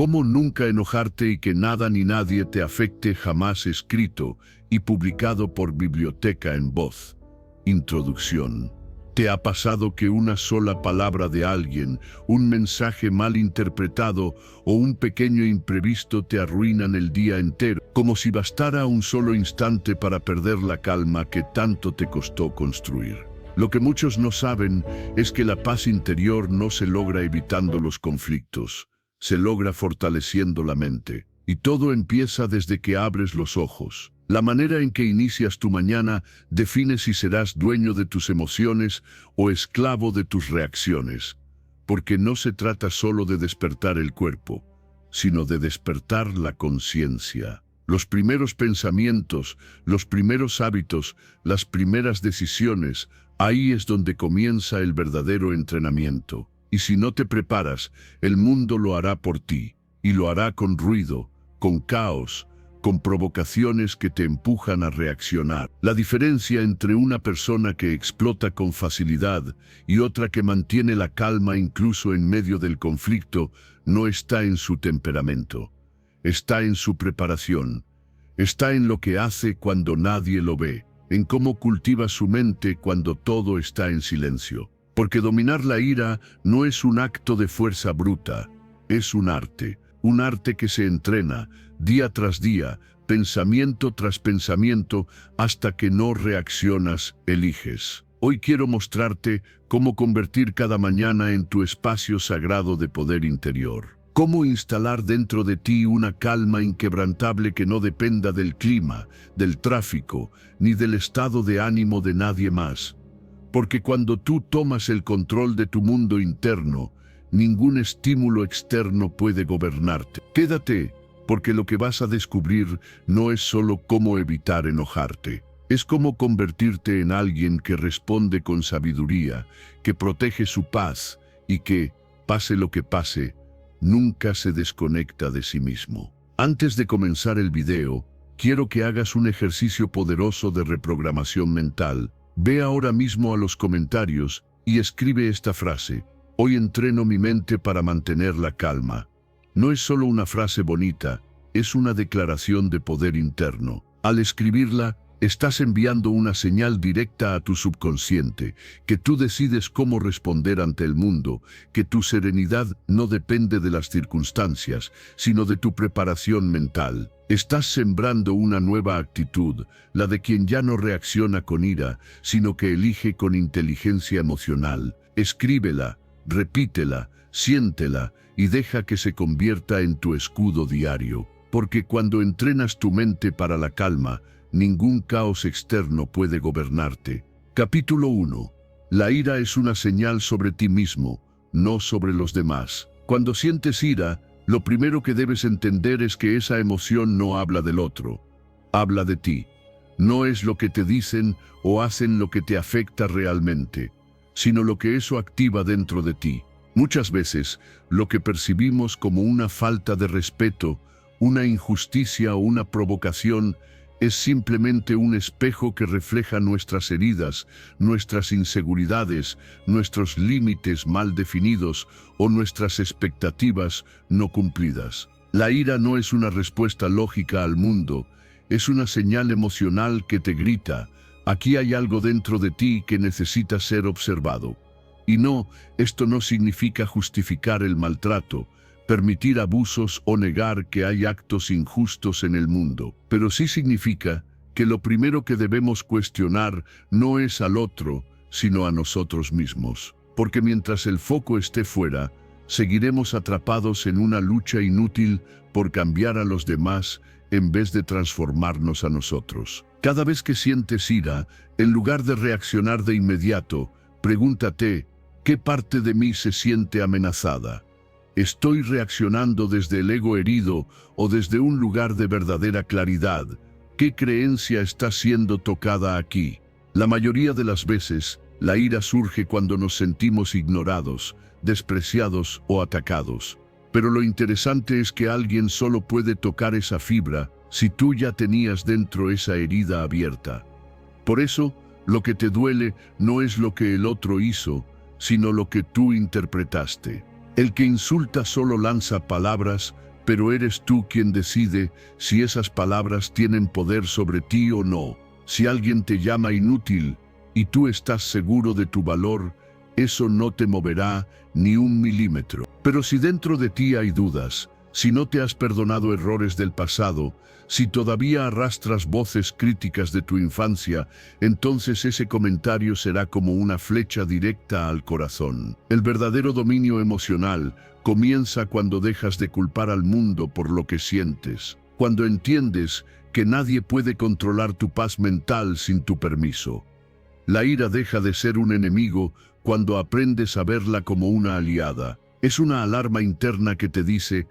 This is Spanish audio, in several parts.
Cómo nunca enojarte y que nada ni nadie te afecte, jamás, escrito y publicado por Biblioteca en Voz. Introducción. ¿Te ha pasado que una sola palabra de alguien, un mensaje mal interpretado o un pequeño imprevisto te arruinan el día entero, como si bastara un solo instante para perder la calma que tanto te costó construir? Lo que muchos no saben es que la paz interior no se logra evitando los conflictos, se logra fortaleciendo la mente. Y todo empieza desde que abres los ojos. La manera en que inicias tu mañana define si serás dueño de tus emociones o esclavo de tus reacciones. Porque no se trata solo de despertar el cuerpo, sino de despertar la conciencia. Los primeros pensamientos, los primeros hábitos, las primeras decisiones, ahí es donde comienza el verdadero entrenamiento. Y si no te preparas, el mundo lo hará por ti, y lo hará con ruido, con caos, con provocaciones que te empujan a reaccionar. La diferencia entre una persona que explota con facilidad y otra que mantiene la calma incluso en medio del conflicto no está en su temperamento, está en su preparación, está en lo que hace cuando nadie lo ve, en cómo cultiva su mente cuando todo está en silencio. Porque dominar la ira no es un acto de fuerza bruta, es un arte que se entrena día tras día, pensamiento tras pensamiento, hasta que no reaccionas, eliges. Hoy quiero mostrarte cómo convertir cada mañana en tu espacio sagrado de poder interior. Cómo instalar dentro de ti una calma inquebrantable que no dependa del clima, del tráfico, ni del estado de ánimo de nadie más. Porque cuando tú tomas el control de tu mundo interno, ningún estímulo externo puede gobernarte. Quédate, porque lo que vas a descubrir no es solo cómo evitar enojarte. Es cómo convertirte en alguien que responde con sabiduría, que protege su paz y que, pase lo que pase, nunca se desconecta de sí mismo. Antes de comenzar el video, quiero que hagas un ejercicio poderoso de reprogramación mental. Ve ahora mismo a los comentarios y escribe esta frase: hoy entreno mi mente para mantener la calma. No es solo una frase bonita, es una declaración de poder interno. Al escribirla, estás enviando una señal directa a tu subconsciente, que tú decides cómo responder ante el mundo, que tu serenidad no depende de las circunstancias, sino de tu preparación mental. Estás sembrando una nueva actitud, la de quien ya no reacciona con ira, sino que elige con inteligencia emocional. Escríbela, repítela, siéntela y deja que se convierta en tu escudo diario. Porque cuando entrenas tu mente para la calma, ningún caos externo puede gobernarte. Capítulo 1. La ira es una señal sobre ti mismo, no sobre los demás. Cuando sientes ira, lo primero que debes entender es que esa emoción no habla del otro, habla de ti. No es lo que te dicen o hacen lo que te afecta realmente, sino lo que eso activa dentro de ti. Muchas veces, lo que percibimos como una falta de respeto, una injusticia o una provocación, es simplemente un espejo que refleja nuestras heridas, nuestras inseguridades, nuestros límites mal definidos o nuestras expectativas no cumplidas. La ira no es una respuesta lógica al mundo, es una señal emocional que te grita: aquí hay algo dentro de ti que necesita ser observado. Y no, esto no significa justificar el maltrato, permitir abusos o negar que hay actos injustos en el mundo. Pero sí significa que lo primero que debemos cuestionar no es al otro, sino a nosotros mismos. Porque mientras el foco esté fuera, seguiremos atrapados en una lucha inútil por cambiar a los demás en vez de transformarnos a nosotros. Cada vez que sientes ira, en lugar de reaccionar de inmediato, pregúntate: ¿qué parte de mí se siente amenazada? ¿Estoy reaccionando desde el ego herido o desde un lugar de verdadera claridad? ¿Qué creencia está siendo tocada aquí? La mayoría de las veces, la ira surge cuando nos sentimos ignorados, despreciados o atacados. Pero lo interesante es que alguien solo puede tocar esa fibra si tú ya tenías dentro esa herida abierta. Por eso, lo que te duele no es lo que el otro hizo, sino lo que tú interpretaste. El que insulta solo lanza palabras, pero eres tú quien decide si esas palabras tienen poder sobre ti o no. Si alguien te llama inútil y tú estás seguro de tu valor, eso no te moverá ni un milímetro. Pero si dentro de ti hay dudas, si no te has perdonado errores del pasado, si todavía arrastras voces críticas de tu infancia, entonces ese comentario será como una flecha directa al corazón. El verdadero dominio emocional comienza cuando dejas de culpar al mundo por lo que sientes, cuando entiendes que nadie puede controlar tu paz mental sin tu permiso. La ira deja de ser un enemigo cuando aprendes a verla como una aliada. Es una alarma interna que te dice: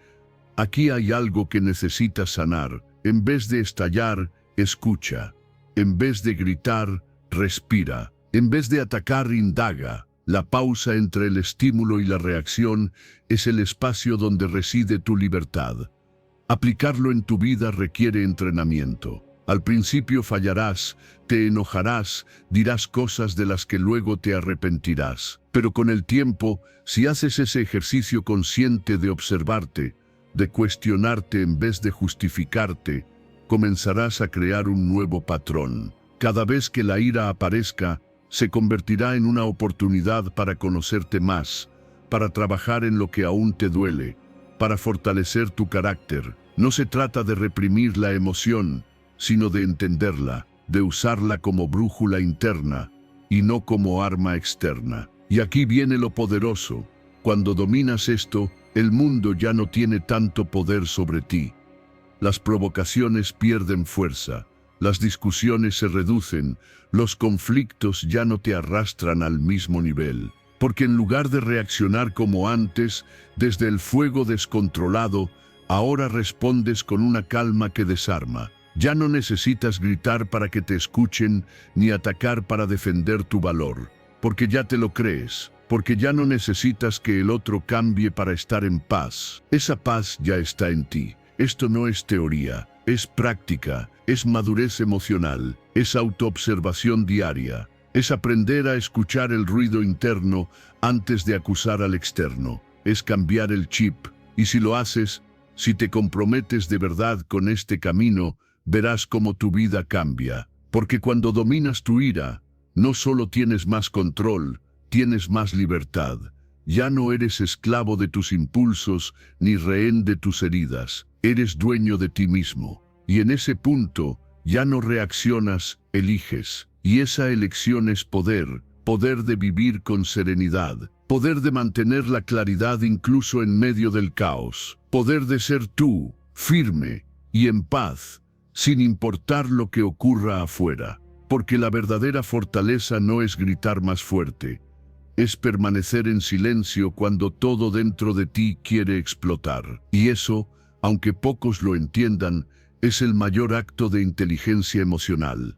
aquí hay algo que necesitas sanar. En vez de estallar, escucha. En vez de gritar, respira. En vez de atacar, indaga. La pausa entre el estímulo y la reacción es el espacio donde reside tu libertad. Aplicarlo en tu vida requiere entrenamiento. Al principio fallarás, te enojarás, dirás cosas de las que luego te arrepentirás. Pero con el tiempo, si haces ese ejercicio consciente de observarte, de cuestionarte en vez de justificarte, comenzarás a crear un nuevo patrón. Cada vez que la ira aparezca, se convertirá en una oportunidad para conocerte más, para trabajar en lo que aún te duele, para fortalecer tu carácter. No se trata de reprimir la emoción, sino de entenderla, de usarla como brújula interna y no como arma externa. Y aquí viene lo poderoso. Cuando dominas esto, el mundo ya no tiene tanto poder sobre ti. Las provocaciones pierden fuerza, las discusiones se reducen, los conflictos ya no te arrastran al mismo nivel. Porque en lugar de reaccionar como antes, desde el fuego descontrolado, ahora respondes con una calma que desarma. Ya no necesitas gritar para que te escuchen, ni atacar para defender tu valor, porque ya te lo crees. Porque ya no necesitas que el otro cambie para estar en paz. Esa paz ya está en ti. Esto no es teoría, es práctica, es madurez emocional, es autoobservación diaria, es aprender a escuchar el ruido interno antes de acusar al externo, es cambiar el chip. Y si lo haces, si te comprometes de verdad con este camino, verás cómo tu vida cambia. Porque cuando dominas tu ira, no solo tienes más control, tienes más libertad. Ya no eres esclavo de tus impulsos ni rehén de tus heridas. Eres dueño de ti mismo. Y en ese punto, ya no reaccionas, eliges. Y esa elección es poder. Poder de vivir con serenidad. Poder de mantener la claridad incluso en medio del caos. Poder de ser tú, firme y en paz, sin importar lo que ocurra afuera. Porque la verdadera fortaleza no es gritar más fuerte. Es permanecer en silencio cuando todo dentro de ti quiere explotar. Y eso, aunque pocos lo entiendan, es el mayor acto de inteligencia emocional.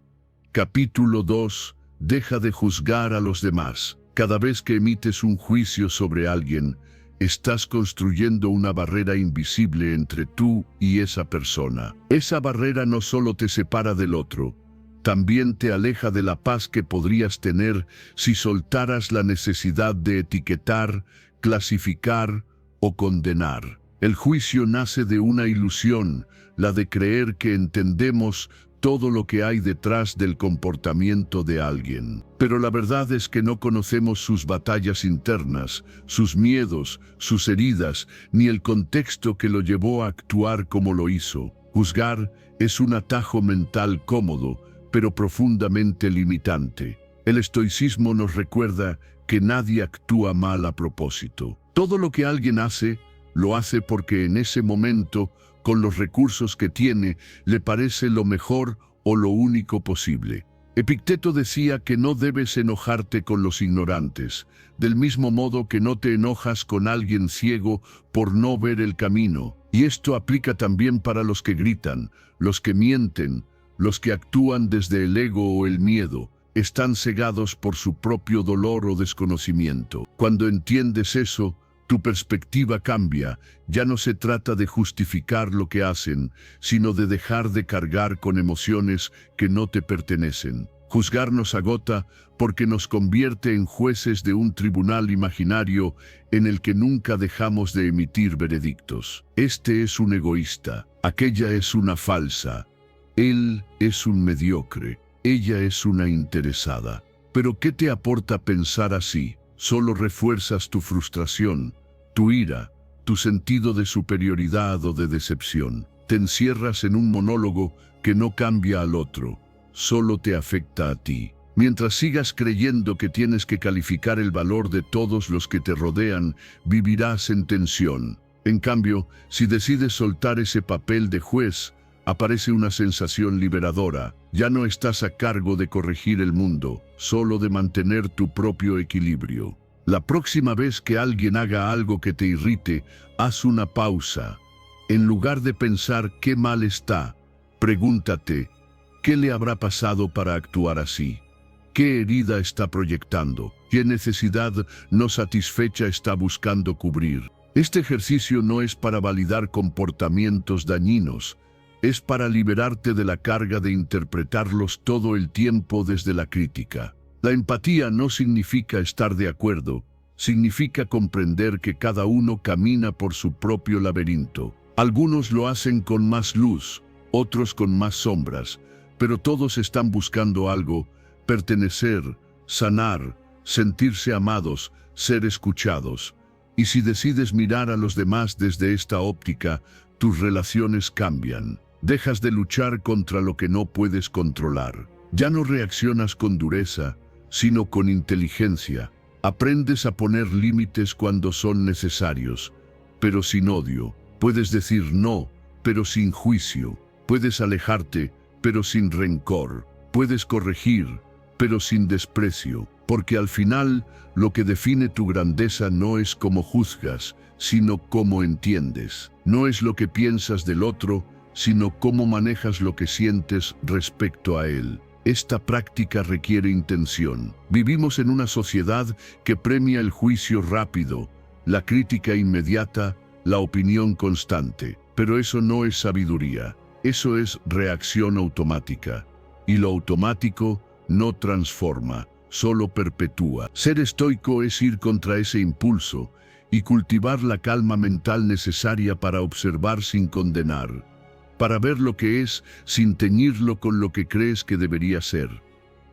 Capítulo 2. Deja de juzgar a los demás. Cada vez que emites un juicio sobre alguien, estás construyendo una barrera invisible entre tú y esa persona. Esa barrera no solo te separa del otro, también te aleja de la paz que podrías tener si soltaras la necesidad de etiquetar, clasificar o condenar. El juicio nace de una ilusión, la de creer que entendemos todo lo que hay detrás del comportamiento de alguien. Pero la verdad es que no conocemos sus batallas internas, sus miedos, sus heridas, ni el contexto que lo llevó a actuar como lo hizo. Juzgar es un atajo mental cómodo, pero profundamente limitante. El estoicismo nos recuerda que nadie actúa mal a propósito. Todo lo que alguien hace, lo hace porque en ese momento, con los recursos que tiene, le parece lo mejor o lo único posible. Epicteto decía que no debes enojarte con los ignorantes, del mismo modo que no te enojas con alguien ciego por no ver el camino. Y esto aplica también para los que gritan, los que mienten, los que actúan desde el ego o el miedo. Están cegados por su propio dolor o desconocimiento. Cuando entiendes eso, tu perspectiva cambia. Ya no se trata de justificar lo que hacen, sino de dejar de cargar con emociones que no te pertenecen. Juzgar nos agota porque nos convierte en jueces de un tribunal imaginario en el que nunca dejamos de emitir veredictos. Este es un egoísta, aquella es una falsa, él es un mediocre, ella es una interesada. Pero ¿qué te aporta pensar así? Solo refuerzas tu frustración, tu ira, tu sentido de superioridad o de decepción. Te encierras en un monólogo que no cambia al otro, solo te afecta a ti. Mientras sigas creyendo que tienes que calificar el valor de todos los que te rodean, vivirás en tensión. En cambio, si decides soltar ese papel de juez, aparece una sensación liberadora. Ya no estás a cargo de corregir el mundo, solo de mantener tu propio equilibrio. La próxima vez que alguien haga algo que te irrite, haz una pausa. En lugar de pensar qué mal está, pregúntate, ¿qué le habrá pasado para actuar así? ¿Qué herida está proyectando? ¿Qué necesidad no satisfecha está buscando cubrir? Este ejercicio no es para validar comportamientos dañinos, es para liberarte de la carga de interpretarlos todo el tiempo desde la crítica. La empatía no significa estar de acuerdo, significa comprender que cada uno camina por su propio laberinto. Algunos lo hacen con más luz, otros con más sombras, pero todos están buscando algo: pertenecer, sanar, sentirse amados, ser escuchados. Y si decides mirar a los demás desde esta óptica, tus relaciones cambian. Dejas de luchar contra lo que no puedes controlar. Ya no reaccionas con dureza, sino con inteligencia. Aprendes a poner límites cuando son necesarios, pero sin odio. Puedes decir no, pero sin juicio. Puedes alejarte, pero sin rencor. Puedes corregir, pero sin desprecio. Porque al final, lo que define tu grandeza no es cómo juzgas, sino cómo entiendes. No es lo que piensas del otro, sino cómo manejas lo que sientes respecto a él. Esta práctica requiere intención. Vivimos en una sociedad que premia el juicio rápido, la crítica inmediata, la opinión constante. Pero eso no es sabiduría, eso es reacción automática. Y lo automático no transforma, solo perpetúa. Ser estoico es ir contra ese impulso y cultivar la calma mental necesaria para observar sin condenar, para ver lo que es sin teñirlo con lo que crees que debería ser.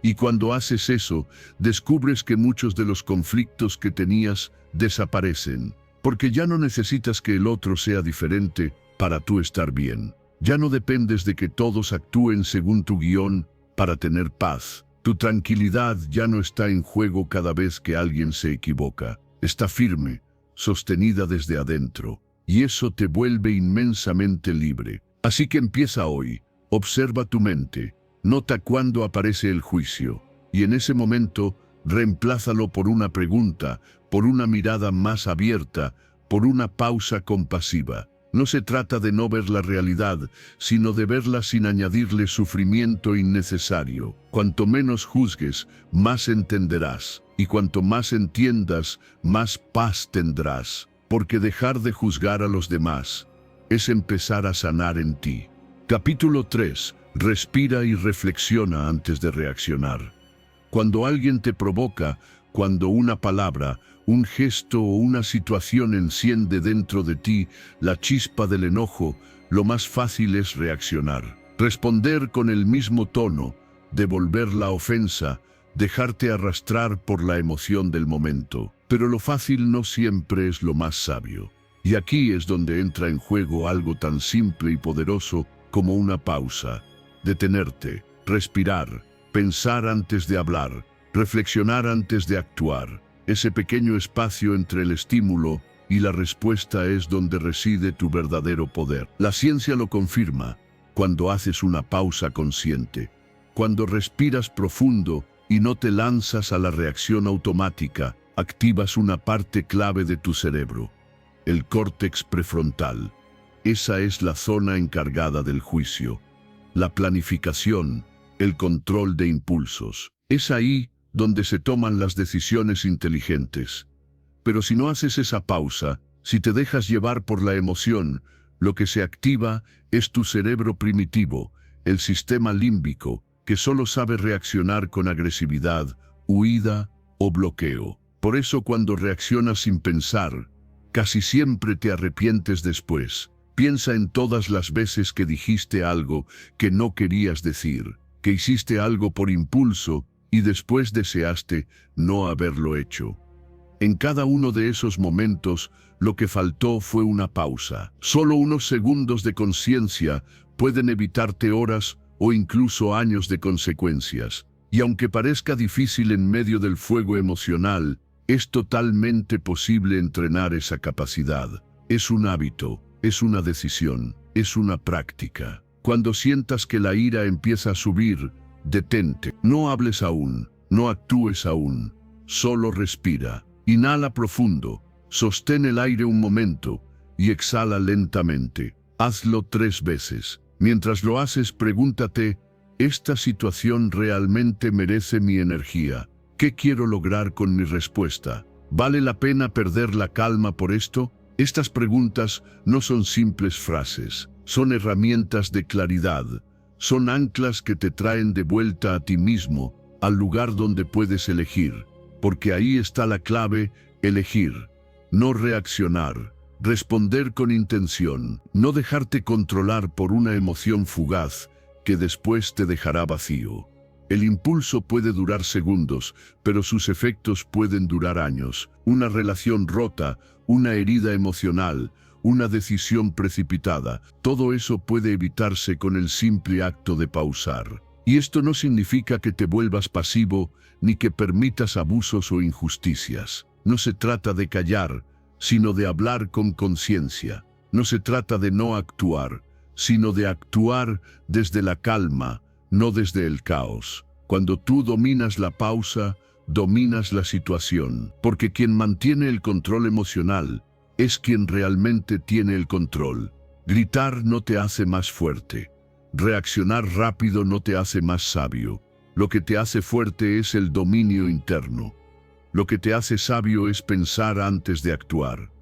Y cuando haces eso, descubres que muchos de los conflictos que tenías desaparecen, porque ya no necesitas que el otro sea diferente para tú estar bien. Ya no dependes de que todos actúen según tu guión para tener paz. Tu tranquilidad ya no está en juego cada vez que alguien se equivoca. Está firme, sostenida desde adentro, y eso te vuelve inmensamente libre. Así que empieza hoy, observa tu mente, nota cuándo aparece el juicio, y en ese momento reemplázalo por una pregunta, por una mirada más abierta, por una pausa compasiva. No se trata de no ver la realidad, sino de verla sin añadirle sufrimiento innecesario. Cuanto menos juzgues, más entenderás, y cuanto más entiendas, más paz tendrás, porque dejar de juzgar a los demás es empezar a sanar en ti. Capítulo 3. Respira y reflexiona antes de reaccionar. Cuando alguien te provoca, cuando una palabra, un gesto o una situación enciende dentro de ti la chispa del enojo, lo más fácil es reaccionar. Responder con el mismo tono, devolver la ofensa, dejarte arrastrar por la emoción del momento. Pero lo fácil no siempre es lo más sabio. Y aquí es donde entra en juego algo tan simple y poderoso como una pausa. Detenerte, respirar, pensar antes de hablar, reflexionar antes de actuar. Ese pequeño espacio entre el estímulo y la respuesta es donde reside tu verdadero poder. La ciencia lo confirma cuando haces una pausa consciente, cuando respiras profundo y no te lanzas a la reacción automática, activas una parte clave de tu cerebro, el córtex prefrontal. Esa es la zona encargada del juicio, la planificación, el control de impulsos. Es ahí donde se toman las decisiones inteligentes. Pero si no haces esa pausa, si te dejas llevar por la emoción, lo que se activa es tu cerebro primitivo, el sistema límbico, que solo sabe reaccionar con agresividad, huida o bloqueo. Por eso cuando reaccionas sin pensar, casi siempre te arrepientes después. Piensa en todas las veces que dijiste algo que no querías decir, que hiciste algo por impulso y después deseaste no haberlo hecho. En cada uno de esos momentos, lo que faltó fue una pausa. Solo unos segundos de conciencia pueden evitarte horas o incluso años de consecuencias. Y aunque parezca difícil en medio del fuego emocional, es totalmente posible entrenar esa capacidad. Es un hábito, es una decisión, es una práctica. Cuando sientas que la ira empieza a subir, detente. No hables aún, no actúes aún. Solo respira. Inhala profundo, sostén el aire un momento y exhala lentamente. Hazlo 3 veces. Mientras lo haces, pregúntate, ¿esta situación realmente merece mi energía? ¿Qué quiero lograr con mi respuesta? ¿Vale la pena perder la calma por esto? Estas preguntas no son simples frases, son herramientas de claridad, son anclas que te traen de vuelta a ti mismo, al lugar donde puedes elegir, porque ahí está la clave: elegir, no reaccionar, responder con intención, no dejarte controlar por una emoción fugaz que después te dejará vacío. El impulso puede durar segundos, pero sus efectos pueden durar años. Una relación rota, una herida emocional, una decisión precipitada, todo eso puede evitarse con el simple acto de pausar. Y esto no significa que te vuelvas pasivo, ni que permitas abusos o injusticias. No se trata de callar, sino de hablar con conciencia. No se trata de no actuar, sino de actuar desde la calma, no desde el caos. Cuando tú dominas la pausa, dominas la situación, porque quien mantiene el control emocional es quien realmente tiene el control. Gritar no te hace más fuerte. Reaccionar rápido no te hace más sabio. Lo que te hace fuerte es el dominio interno. Lo que te hace sabio es pensar antes de actuar.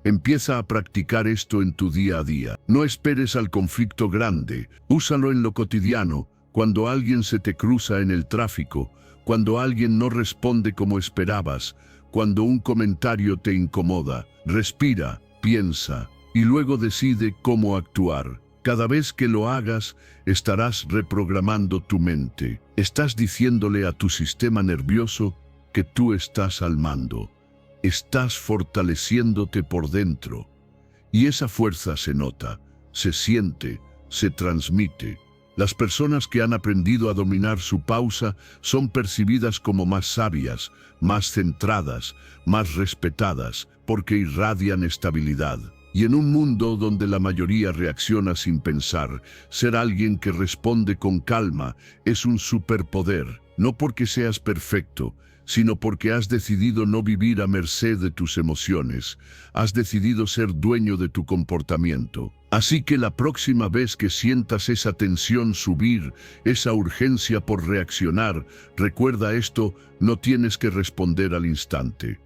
Empieza a practicar esto en tu día a día. No esperes al conflicto grande, úsalo en lo cotidiano, cuando alguien se te cruza en el tráfico, cuando alguien no responde como esperabas, cuando un comentario te incomoda. Respira, piensa y luego decide cómo actuar. Cada vez que lo hagas, estarás reprogramando tu mente. Estás diciéndole a tu sistema nervioso que tú estás al mando. Estás fortaleciéndote por dentro. Y esa fuerza se nota, se siente, se transmite. Las personas que han aprendido a dominar su pausa son percibidas como más sabias, más centradas, más respetadas, porque irradian estabilidad. Y en un mundo donde la mayoría reacciona sin pensar, ser alguien que responde con calma es un superpoder, no porque seas perfecto, sino porque has decidido no vivir a merced de tus emociones, has decidido ser dueño de tu comportamiento. Así que la próxima vez que sientas esa tensión subir, esa urgencia por reaccionar, recuerda esto: no tienes que responder al instante.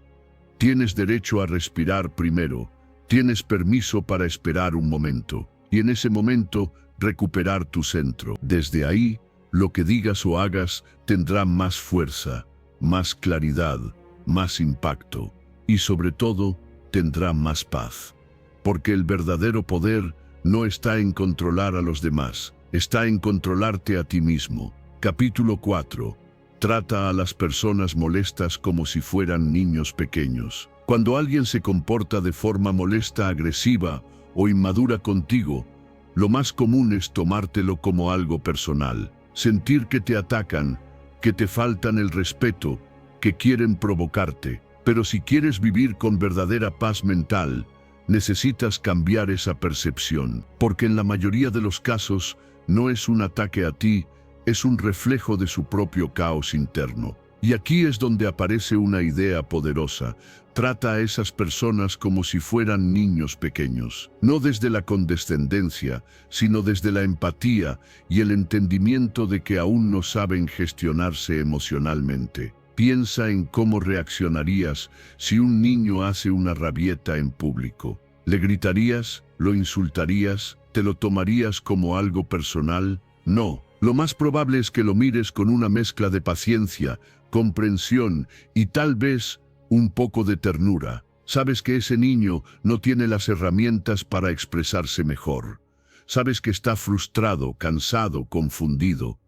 Tienes derecho a respirar primero, tienes permiso para esperar un momento, y en ese momento recuperar tu centro. Desde ahí, lo que digas o hagas tendrá más fuerza, más claridad, más impacto y sobre todo tendrá más paz. Porque el verdadero poder no está en controlar a los demás, está en controlarte a ti mismo. Capítulo 4. Trata a las personas molestas como si fueran niños pequeños. Cuando alguien se comporta de forma molesta, agresiva o inmadura contigo, lo más común es tomártelo como algo personal, sentir que te atacan, que te faltan el respeto, que quieren provocarte. Pero si quieres vivir con verdadera paz mental, necesitas cambiar esa percepción, porque en la mayoría de los casos no es un ataque a ti, es un reflejo de su propio caos interno. Y aquí es donde aparece una idea poderosa: trata a esas personas como si fueran niños pequeños, no desde la condescendencia, sino desde la empatía y el entendimiento de que aún no saben gestionarse emocionalmente. Piensa en cómo reaccionarías si un niño hace una rabieta en público. ¿Le gritarías? ¿Lo insultarías? ¿Te lo tomarías como algo personal? No, Lo más probable es que lo mires con una mezcla de paciencia, comprensión y tal vez un poco de ternura. Sabes que ese niño no tiene las herramientas para expresarse mejor. Sabes que está frustrado, cansado, confundido.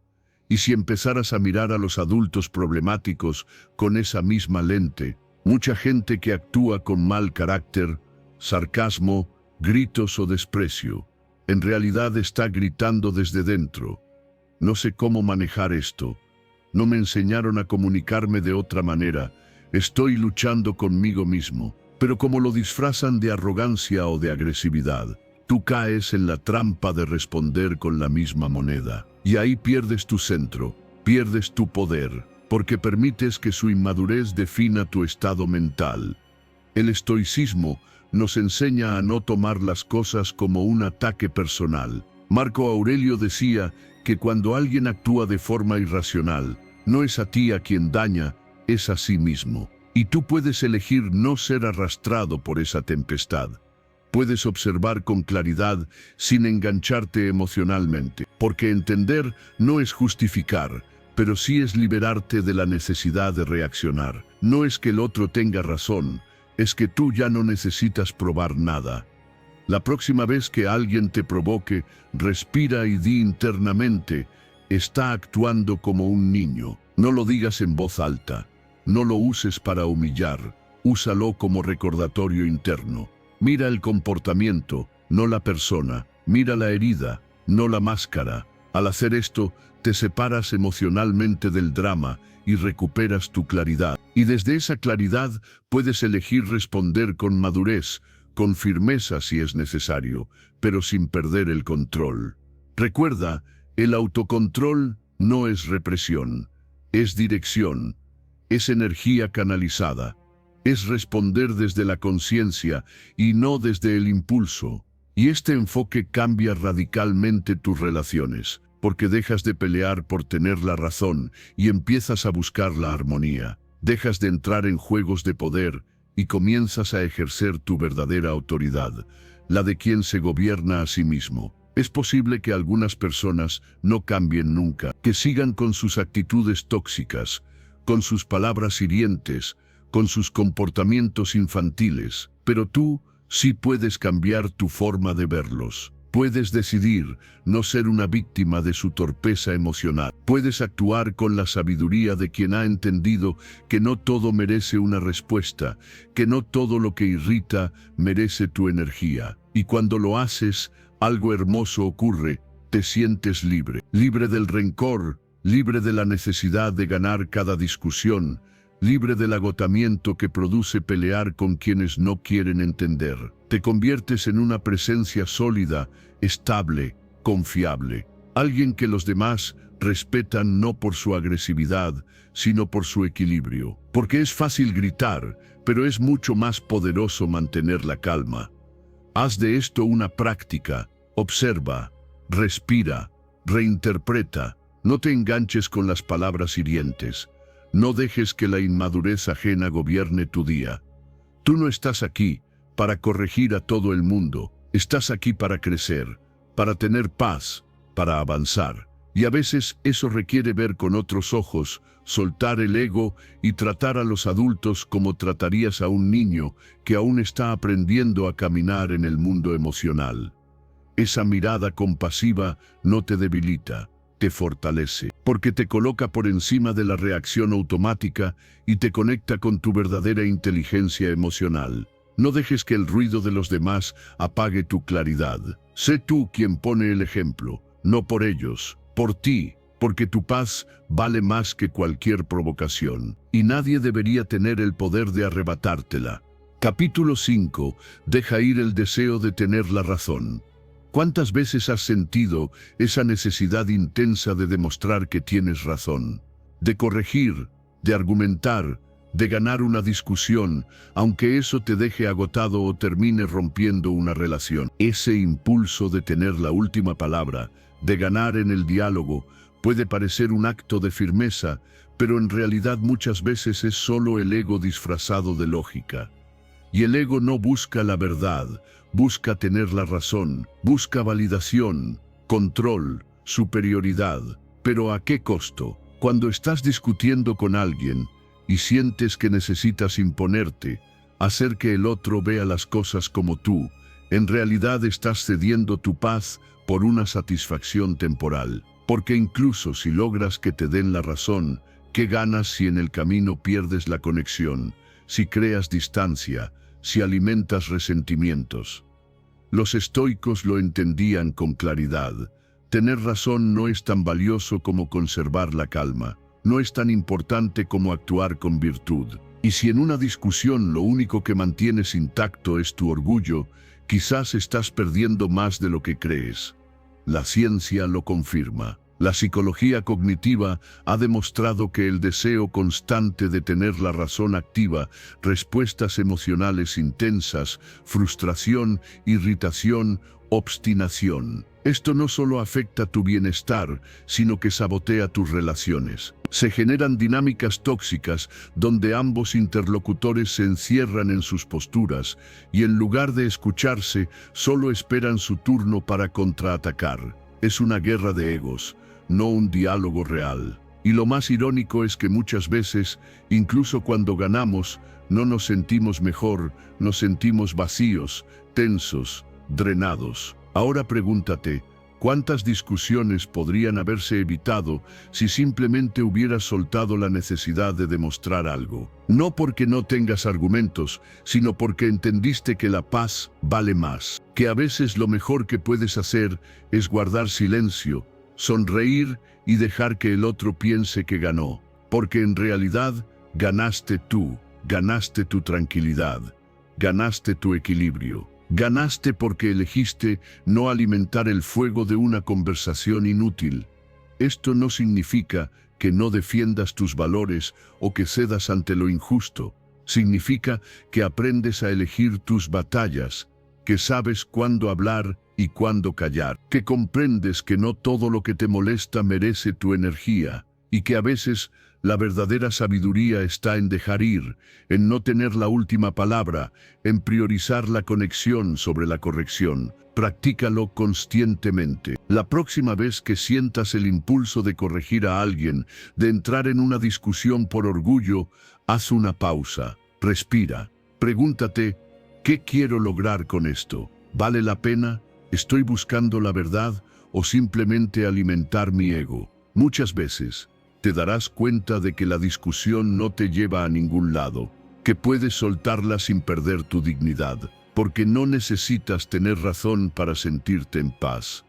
Y si empezaras a mirar a los adultos problemáticos con esa misma lente, mucha gente que actúa con mal carácter, sarcasmo, gritos o desprecio, en realidad está gritando desde dentro. No sé cómo manejar esto. No me enseñaron a comunicarme de otra manera. Estoy luchando conmigo mismo. Pero como lo disfrazan de arrogancia o de agresividad, tú caes en la trampa de responder con la misma moneda. Y ahí pierdes tu centro, pierdes tu poder, porque permites que su inmadurez defina tu estado mental. El estoicismo nos enseña a no tomar las cosas como un ataque personal. Marco Aurelio decía que cuando alguien actúa de forma irracional, no es a ti a quien daña, es a sí mismo. Y tú puedes elegir no ser arrastrado por esa tempestad. Puedes observar con claridad sin engancharte emocionalmente, porque entender no es justificar, pero sí es liberarte de la necesidad de reaccionar. No es que el otro tenga razón, es que tú ya no necesitas probar nada. La próxima vez que alguien te provoque, respira y di internamente, está actuando como un niño. No lo digas en voz alta. No lo uses para humillar, úsalo como recordatorio interno. Mira el comportamiento, no la persona. Mira la herida, no la máscara. Al hacer esto, te separas emocionalmente del drama y recuperas tu claridad. Y desde esa claridad puedes elegir responder con madurez, con firmeza si es necesario, pero sin perder el control. Recuerda, el autocontrol no es represión, es dirección. Es energía canalizada, es responder desde la conciencia y no desde el impulso. Y este enfoque cambia radicalmente tus relaciones, porque dejas de pelear por tener la razón y empiezas a buscar la armonía. Dejas de entrar en juegos de poder y comienzas a ejercer tu verdadera autoridad, la de quien se gobierna a sí mismo. Es posible que algunas personas no cambien nunca, que sigan con sus actitudes tóxicas, con sus palabras hirientes, con sus comportamientos infantiles, pero tú sí puedes cambiar tu forma de verlos. Puedes decidir no ser una víctima de su torpeza emocional. Puedes actuar con la sabiduría de quien ha entendido que no todo merece una respuesta, que no todo lo que irrita merece tu energía. Y cuando lo haces, algo hermoso ocurre, te sientes libre. Libre del rencor, libre de la necesidad de ganar cada discusión, libre del agotamiento que produce pelear con quienes no quieren entender. Te conviertes en una presencia sólida, estable, confiable. Alguien que los demás respetan no por su agresividad, sino por su equilibrio. Porque es fácil gritar, pero es mucho más poderoso mantener la calma. Haz de esto una práctica. Observa, respira, reinterpreta. No te enganches con las palabras hirientes. No dejes que la inmadurez ajena gobierne tu día. Tú no estás aquí para corregir a todo el mundo. Estás aquí para crecer, para tener paz, para avanzar. Y a veces eso requiere ver con otros ojos, soltar el ego y tratar a los adultos como tratarías a un niño que aún está aprendiendo a caminar en el mundo emocional. Esa mirada compasiva no te debilita, te fortalece, porque te coloca por encima de la reacción automática y te conecta con tu verdadera inteligencia emocional. No dejes que el ruido de los demás apague tu claridad. Sé tú quien pone el ejemplo, no por ellos, por ti, porque tu paz vale más que cualquier provocación, y nadie debería tener el poder de arrebatártela. Capítulo 5. Deja ir el deseo de tener la razón. ¿Cuántas veces has sentido esa necesidad intensa de demostrar que tienes razón? De corregir, de argumentar, de ganar una discusión, aunque eso te deje agotado o termine rompiendo una relación. Ese impulso de tener la última palabra, de ganar en el diálogo, puede parecer un acto de firmeza, pero en realidad muchas veces es solo el ego disfrazado de lógica. Y el ego no busca la verdad, busca tener la razón, busca validación, control, superioridad. Pero ¿a qué costo? Cuando estás discutiendo con alguien y sientes que necesitas imponerte, hacer que el otro vea las cosas como tú, en realidad estás cediendo tu paz por una satisfacción temporal. Porque incluso si logras que te den la razón, ¿qué ganas si en el camino pierdes la conexión, si creas distancia, si alimentas resentimientos? Los estoicos lo entendían con claridad. Tener razón no es tan valioso como conservar la calma, no es tan importante como actuar con virtud. Y si en una discusión lo único que mantienes intacto es tu orgullo, quizás estás perdiendo más de lo que crees. La ciencia lo confirma. La psicología cognitiva ha demostrado que el deseo constante de tener la razón activa respuestas emocionales intensas, frustración, irritación, obstinación. Esto no solo afecta tu bienestar, sino que sabotea tus relaciones. Se generan dinámicas tóxicas donde ambos interlocutores se encierran en sus posturas y en lugar de escucharse, solo esperan su turno para contraatacar. Es una guerra de egos, no un diálogo real. Y lo más irónico es que muchas veces, incluso cuando ganamos, no nos sentimos mejor, nos sentimos vacíos, tensos, drenados. Ahora pregúntate, ¿cuántas discusiones podrían haberse evitado si simplemente hubieras soltado la necesidad de demostrar algo? No porque no tengas argumentos, sino porque entendiste que la paz vale más. Que a veces lo mejor que puedes hacer es guardar silencio, sonreír y dejar que el otro piense que ganó. Porque en realidad ganaste tú, ganaste tu tranquilidad, ganaste tu equilibrio. Ganaste porque elegiste no alimentar el fuego de una conversación inútil. Esto no significa que no defiendas tus valores o que cedas ante lo injusto. Significa que aprendes a elegir tus batallas, que sabes cuándo hablar y cuándo callar, que comprendes que no todo lo que te molesta merece tu energía y que a veces la verdadera sabiduría está en dejar ir, en no tener la última palabra, en priorizar la conexión sobre la corrección. Practícalo conscientemente. La próxima vez que sientas el impulso de corregir a alguien, de entrar en una discusión por orgullo, haz una pausa, respira. Pregúntate, ¿qué quiero lograr con esto? ¿Vale la pena? ¿Estoy buscando la verdad o simplemente alimentar mi ego? Muchas veces te darás cuenta de que la discusión no te lleva a ningún lado, que puedes soltarla sin perder tu dignidad, porque no necesitas tener razón para sentirte en paz.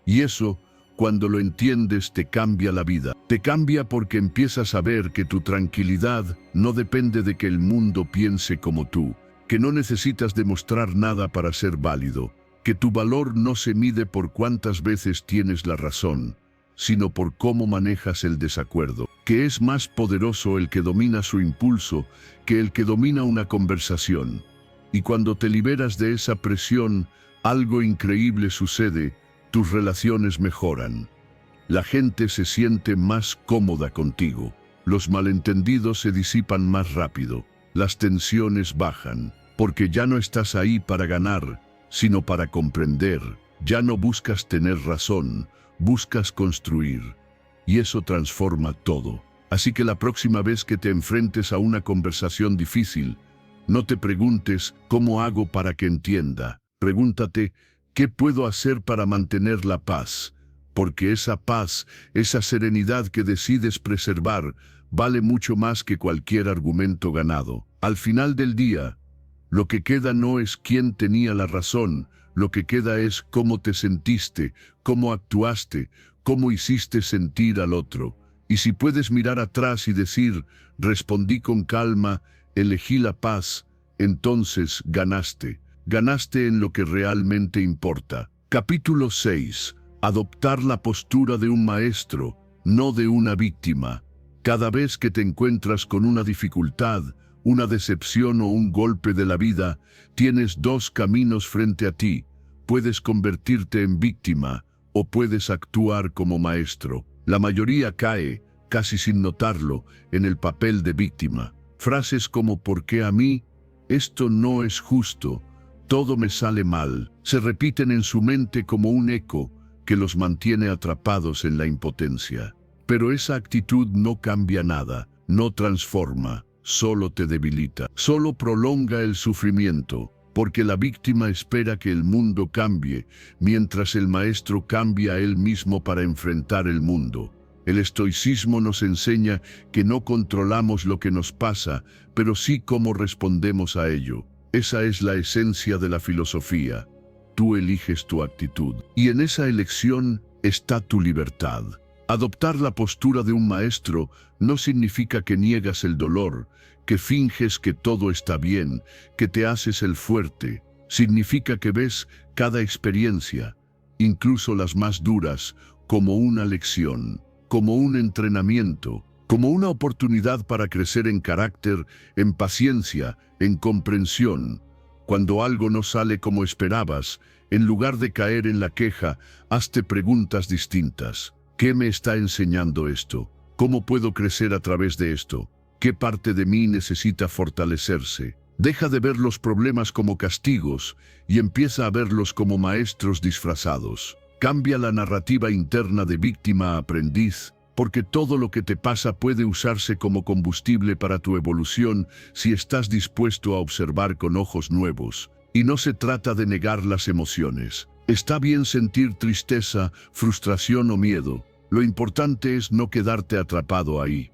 Y eso, cuando lo entiendes, te cambia la vida. Te cambia porque empiezas a ver que tu tranquilidad no depende de que el mundo piense como tú, que no necesitas demostrar nada para ser válido, que tu valor no se mide por cuántas veces tienes la razón, sino por cómo manejas el desacuerdo, que es más poderoso el que domina su impulso que el que domina una conversación. Y cuando te liberas de esa presión, algo increíble sucede, tus relaciones mejoran. La gente se siente más cómoda contigo, los malentendidos se disipan más rápido, las tensiones bajan, porque ya no estás ahí para ganar, sino para comprender. Ya no buscas tener razón, buscas construir, y eso transforma todo. Así que la próxima vez que te enfrentes a una conversación difícil, no te preguntes ¿cómo hago para que entienda? Pregúntate ¿qué puedo hacer para mantener la paz? Porque esa paz, esa serenidad que decides preservar, vale mucho más que cualquier argumento ganado. Al final del día, lo que queda no es quién tenía la razón, lo que queda es cómo te sentiste, cómo actuaste, cómo hiciste sentir al otro. Y si puedes mirar atrás y decir, respondí con calma, elegí la paz, entonces ganaste. Ganaste en lo que realmente importa. Capítulo 6. Adoptar la postura de un maestro, no de una víctima. Cada vez que te encuentras con una dificultad, una decepción o un golpe de la vida, tienes dos caminos frente a ti. Puedes convertirte en víctima o puedes actuar como maestro. La mayoría cae, casi sin notarlo, en el papel de víctima. Frases como ¿por qué a mí? Esto no es justo. Todo me sale mal. Se repiten en su mente como un eco, que los mantiene atrapados en la impotencia. Pero esa actitud no cambia nada, no transforma, solo te debilita, solo prolonga el sufrimiento, porque la víctima espera que el mundo cambie, mientras el maestro cambia a él mismo para enfrentar el mundo. El estoicismo nos enseña que no controlamos lo que nos pasa, pero sí cómo respondemos a ello. Esa es la esencia de la filosofía. Tú eliges tu actitud, y en esa elección está tu libertad. Adoptar la postura de un maestro no significa que niegas el dolor, que finges que todo está bien, que te haces el fuerte. Significa que ves cada experiencia, incluso las más duras, como una lección, como un entrenamiento, como una oportunidad para crecer en carácter, en paciencia, en comprensión. Cuando algo no sale como esperabas, en lugar de caer en la queja, hazte preguntas distintas. ¿Qué me está enseñando esto? ¿Cómo puedo crecer a través de esto? ¿Qué parte de mí necesita fortalecerse? Deja de ver los problemas como castigos y empieza a verlos como maestros disfrazados. Cambia la narrativa interna de víctima a aprendiz, porque todo lo que te pasa puede usarse como combustible para tu evolución si estás dispuesto a observar con ojos nuevos. Y no se trata de negar las emociones. Está bien sentir tristeza, frustración o miedo. Lo importante es no quedarte atrapado ahí.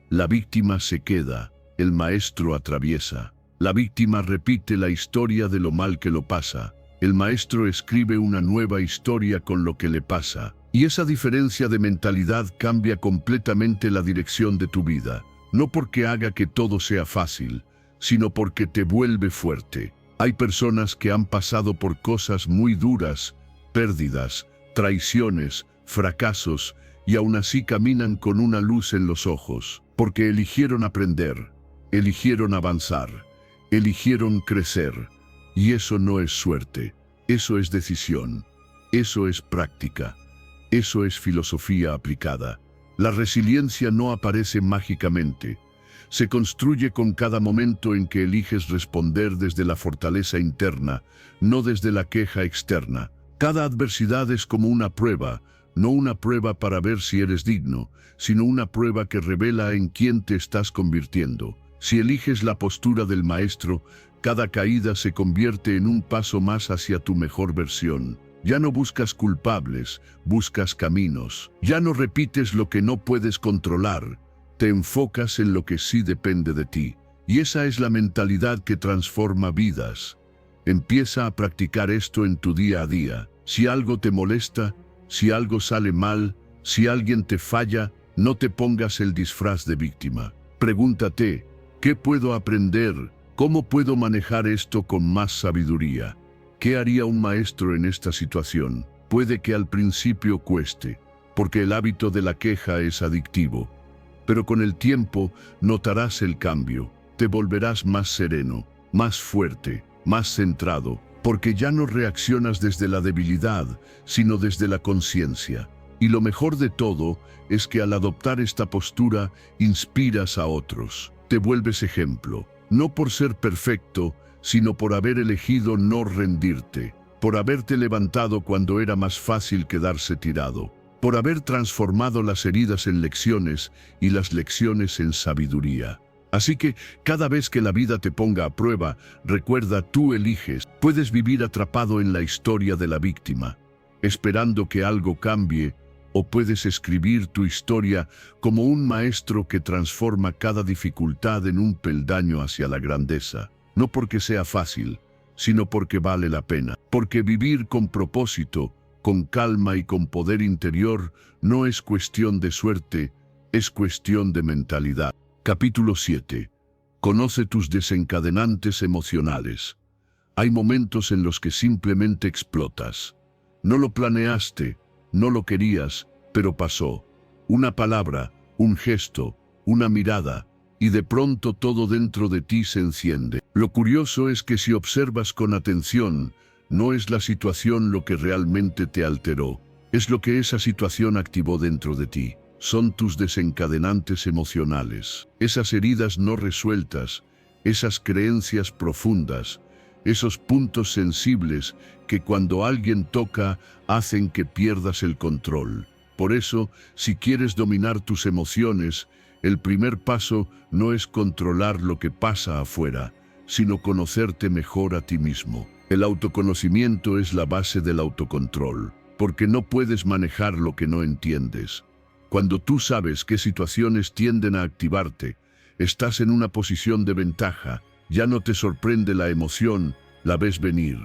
La víctima se queda, el maestro atraviesa. La víctima repite la historia de lo mal que lo pasa. El maestro escribe una nueva historia con lo que le pasa. Y esa diferencia de mentalidad cambia completamente la dirección de tu vida. No porque haga que todo sea fácil, sino porque te vuelve fuerte. Hay personas que han pasado por cosas muy duras, pérdidas, traiciones, fracasos, y aún así caminan con una luz en los ojos, porque eligieron aprender, eligieron avanzar, eligieron crecer. Y eso no es suerte, eso es decisión, eso es práctica, eso es filosofía aplicada. La resiliencia no aparece mágicamente, se construye con cada momento en que eliges responder desde la fortaleza interna, no desde la queja externa. Cada adversidad es como una prueba, no una prueba para ver si eres digno, sino una prueba que revela en quién te estás convirtiendo. Si eliges la postura del maestro, cada caída se convierte en un paso más hacia tu mejor versión. Ya no buscas culpables, buscas caminos. Ya no repites lo que no puedes controlar, te enfocas en lo que sí depende de ti. Y esa es la mentalidad que transforma vidas. Empieza a practicar esto en tu día a día. Si algo te molesta, si algo sale mal, si alguien te falla, no te pongas el disfraz de víctima. Pregúntate, ¿qué puedo aprender? ¿Cómo puedo manejar esto con más sabiduría? ¿Qué haría un maestro en esta situación? Puede que al principio cueste, porque el hábito de la queja es adictivo. Pero con el tiempo notarás el cambio. Te volverás más sereno, más fuerte, más centrado, porque ya no reaccionas desde la debilidad, sino desde la conciencia. Y lo mejor de todo es que al adoptar esta postura, inspiras a otros. Te vuelves ejemplo, no por ser perfecto, sino por haber elegido no rendirte, por haberte levantado cuando era más fácil quedarse tirado, por haber transformado las heridas en lecciones y las lecciones en sabiduría. Así que, cada vez que la vida te ponga a prueba, recuerda, tú eliges. Puedes vivir atrapado en la historia de la víctima, esperando que algo cambie, o puedes escribir tu historia como un maestro que transforma cada dificultad en un peldaño hacia la grandeza. No porque sea fácil, sino porque vale la pena. Porque vivir con propósito, con calma y con poder interior, no es cuestión de suerte, es cuestión de mentalidad. Capítulo 7. Conoce tus desencadenantes emocionales. Hay momentos en los que simplemente explotas. No lo planeaste, no lo querías, pero pasó. Una palabra, un gesto, una mirada, y de pronto todo dentro de ti se enciende. Lo curioso es que si observas con atención, no es la situación lo que realmente te alteró, es lo que esa situación activó dentro de ti. Son tus desencadenantes emocionales, esas heridas no resueltas, esas creencias profundas, esos puntos sensibles que cuando alguien toca hacen que pierdas el control. Por eso, si quieres dominar tus emociones, el primer paso no es controlar lo que pasa afuera, sino conocerte mejor a ti mismo. El autoconocimiento es la base del autocontrol, porque no puedes manejar lo que no entiendes. Cuando tú sabes qué situaciones tienden a activarte, estás en una posición de ventaja. Ya no te sorprende la emoción, la ves venir.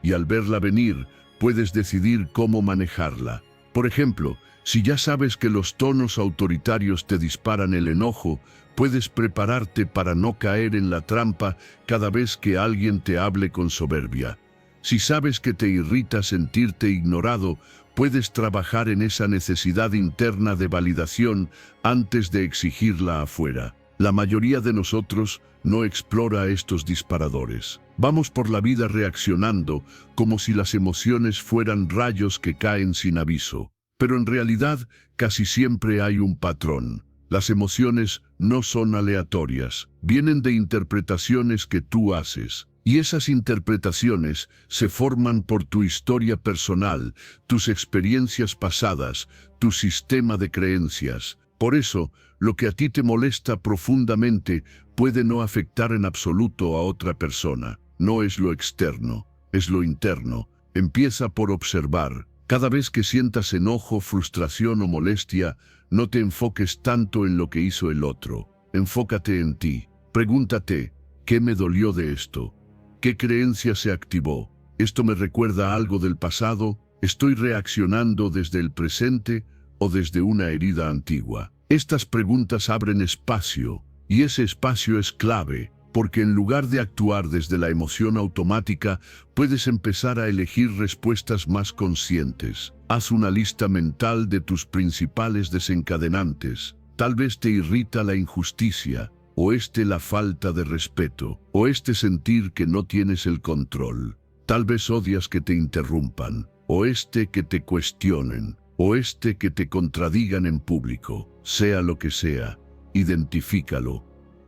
Y al verla venir, puedes decidir cómo manejarla. Por ejemplo, si ya sabes que los tonos autoritarios te disparan el enojo, puedes prepararte para no caer en la trampa cada vez que alguien te hable con soberbia. Si sabes que te irrita sentirte ignorado, puedes trabajar en esa necesidad interna de validación antes de exigirla afuera. La mayoría de nosotros no explora estos disparadores. Vamos por la vida reaccionando como si las emociones fueran rayos que caen sin aviso. Pero en realidad casi siempre hay un patrón. Las emociones no son aleatorias, vienen de interpretaciones que tú haces. Y esas interpretaciones se forman por tu historia personal, tus experiencias pasadas, tu sistema de creencias. Por eso, lo que a ti te molesta profundamente puede no afectar en absoluto a otra persona. No es lo externo, es lo interno. Empieza por observar. Cada vez que sientas enojo, frustración o molestia, no te enfoques tanto en lo que hizo el otro. Enfócate en ti. Pregúntate, ¿qué me dolió de esto? ¿Qué creencia se activó? ¿Esto me recuerda algo del pasado? ¿Estoy reaccionando desde el presente o desde una herida antigua? Estas preguntas abren espacio, y ese espacio es clave, porque en lugar de actuar desde la emoción automática, puedes empezar a elegir respuestas más conscientes. Haz una lista mental de tus principales desencadenantes. Tal vez te irrita la injusticia, o la falta de respeto, o sentir que no tienes el control. Tal vez odias que te interrumpan, o que te cuestionen, o que te contradigan en público. Sea lo que sea, identifícalo.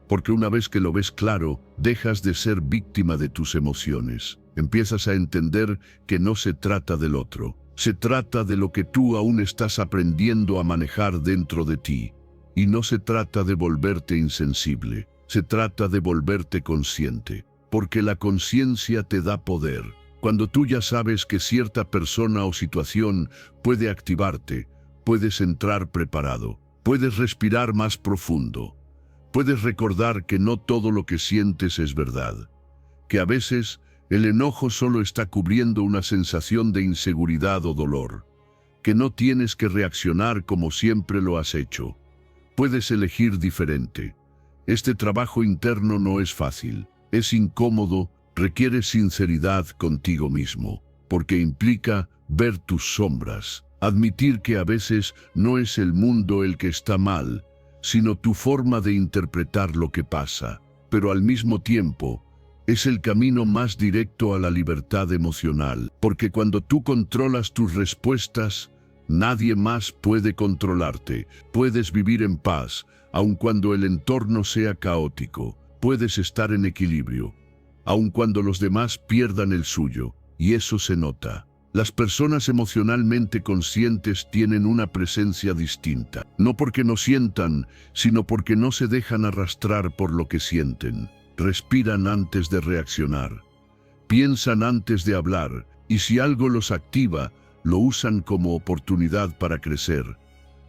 Porque una vez que lo ves claro, dejas de ser víctima de tus emociones. Empiezas a entender que no se trata del otro. Se trata de lo que tú aún estás aprendiendo a manejar dentro de ti. Y no se trata de volverte insensible, se trata de volverte consciente, porque la conciencia te da poder. Cuando tú ya sabes que cierta persona o situación puede activarte, puedes entrar preparado, puedes respirar más profundo, puedes recordar que no todo lo que sientes es verdad, que a veces el enojo solo está cubriendo una sensación de inseguridad o dolor, que no tienes que reaccionar como siempre lo has hecho. Puedes elegir diferente. Este trabajo interno no es fácil, es incómodo, requiere sinceridad contigo mismo, porque implica ver tus sombras, admitir que a veces no es el mundo el que está mal, sino tu forma de interpretar lo que pasa, pero al mismo tiempo, es el camino más directo a la libertad emocional, porque cuando tú controlas tus respuestas, nadie más puede controlarte. Puedes vivir en paz, aun cuando el entorno sea caótico. Puedes estar en equilibrio, aun cuando los demás pierdan el suyo, y eso se nota. Las personas emocionalmente conscientes tienen una presencia distinta, no porque no sientan, sino porque no se dejan arrastrar por lo que sienten. Respiran antes de reaccionar, piensan antes de hablar, y si algo los activa, lo usan como oportunidad para crecer,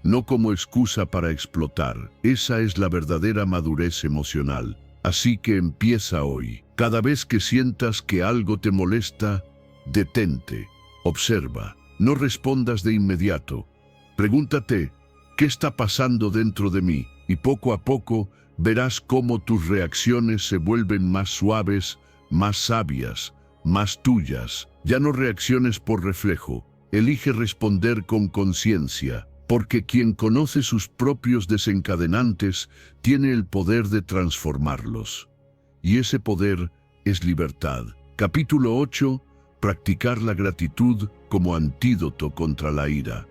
no como excusa para explotar. Esa es la verdadera madurez emocional. Así que empieza hoy. Cada vez que sientas que algo te molesta, detente, observa, no respondas de inmediato. Pregúntate, ¿qué está pasando dentro de mí? Y poco a poco verás cómo tus reacciones se vuelven más suaves, más sabias, más tuyas. Ya no reacciones por reflejo. Elige responder con conciencia, porque quien conoce sus propios desencadenantes tiene el poder de transformarlos. Y ese poder es libertad. Capítulo 8. Practicar la gratitud como antídoto contra la ira.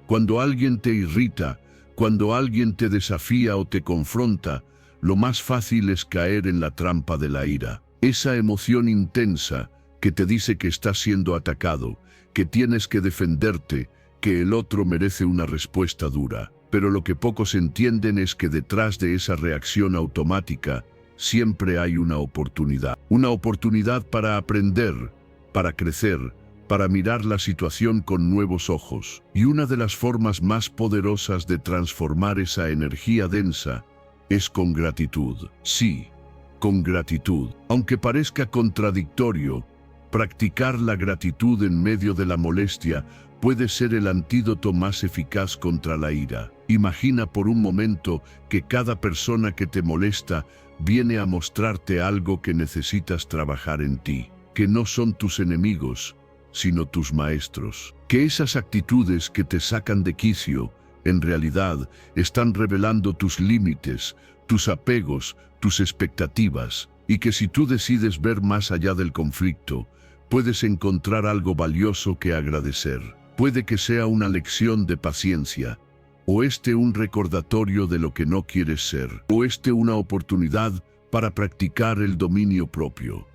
Cuando alguien te irrita, cuando alguien te desafía o te confronta, lo más fácil es caer en la trampa de la ira. Esa emoción intensa que te dice que estás siendo atacado, que tienes que defenderte, que el otro merece una respuesta dura. Pero lo que pocos entienden es que detrás de esa reacción automática siempre hay una oportunidad. Una oportunidad para aprender, para crecer, para mirar la situación con nuevos ojos. Y una de las formas más poderosas de transformar esa energía densa es con gratitud. Sí, con gratitud. Aunque parezca contradictorio, practicar la gratitud en medio de la molestia puede ser el antídoto más eficaz contra la ira. Imagina por un momento que cada persona que te molesta viene a mostrarte algo que necesitas trabajar en ti, que no son tus enemigos, sino tus maestros. Que esas actitudes que te sacan de quicio, en realidad, están revelando tus límites, tus apegos, tus expectativas, y que si tú decides ver más allá del conflicto, puedes encontrar algo valioso que agradecer. Puede que sea una lección de paciencia, o un recordatorio de lo que no quieres ser, o una oportunidad para practicar el dominio propio.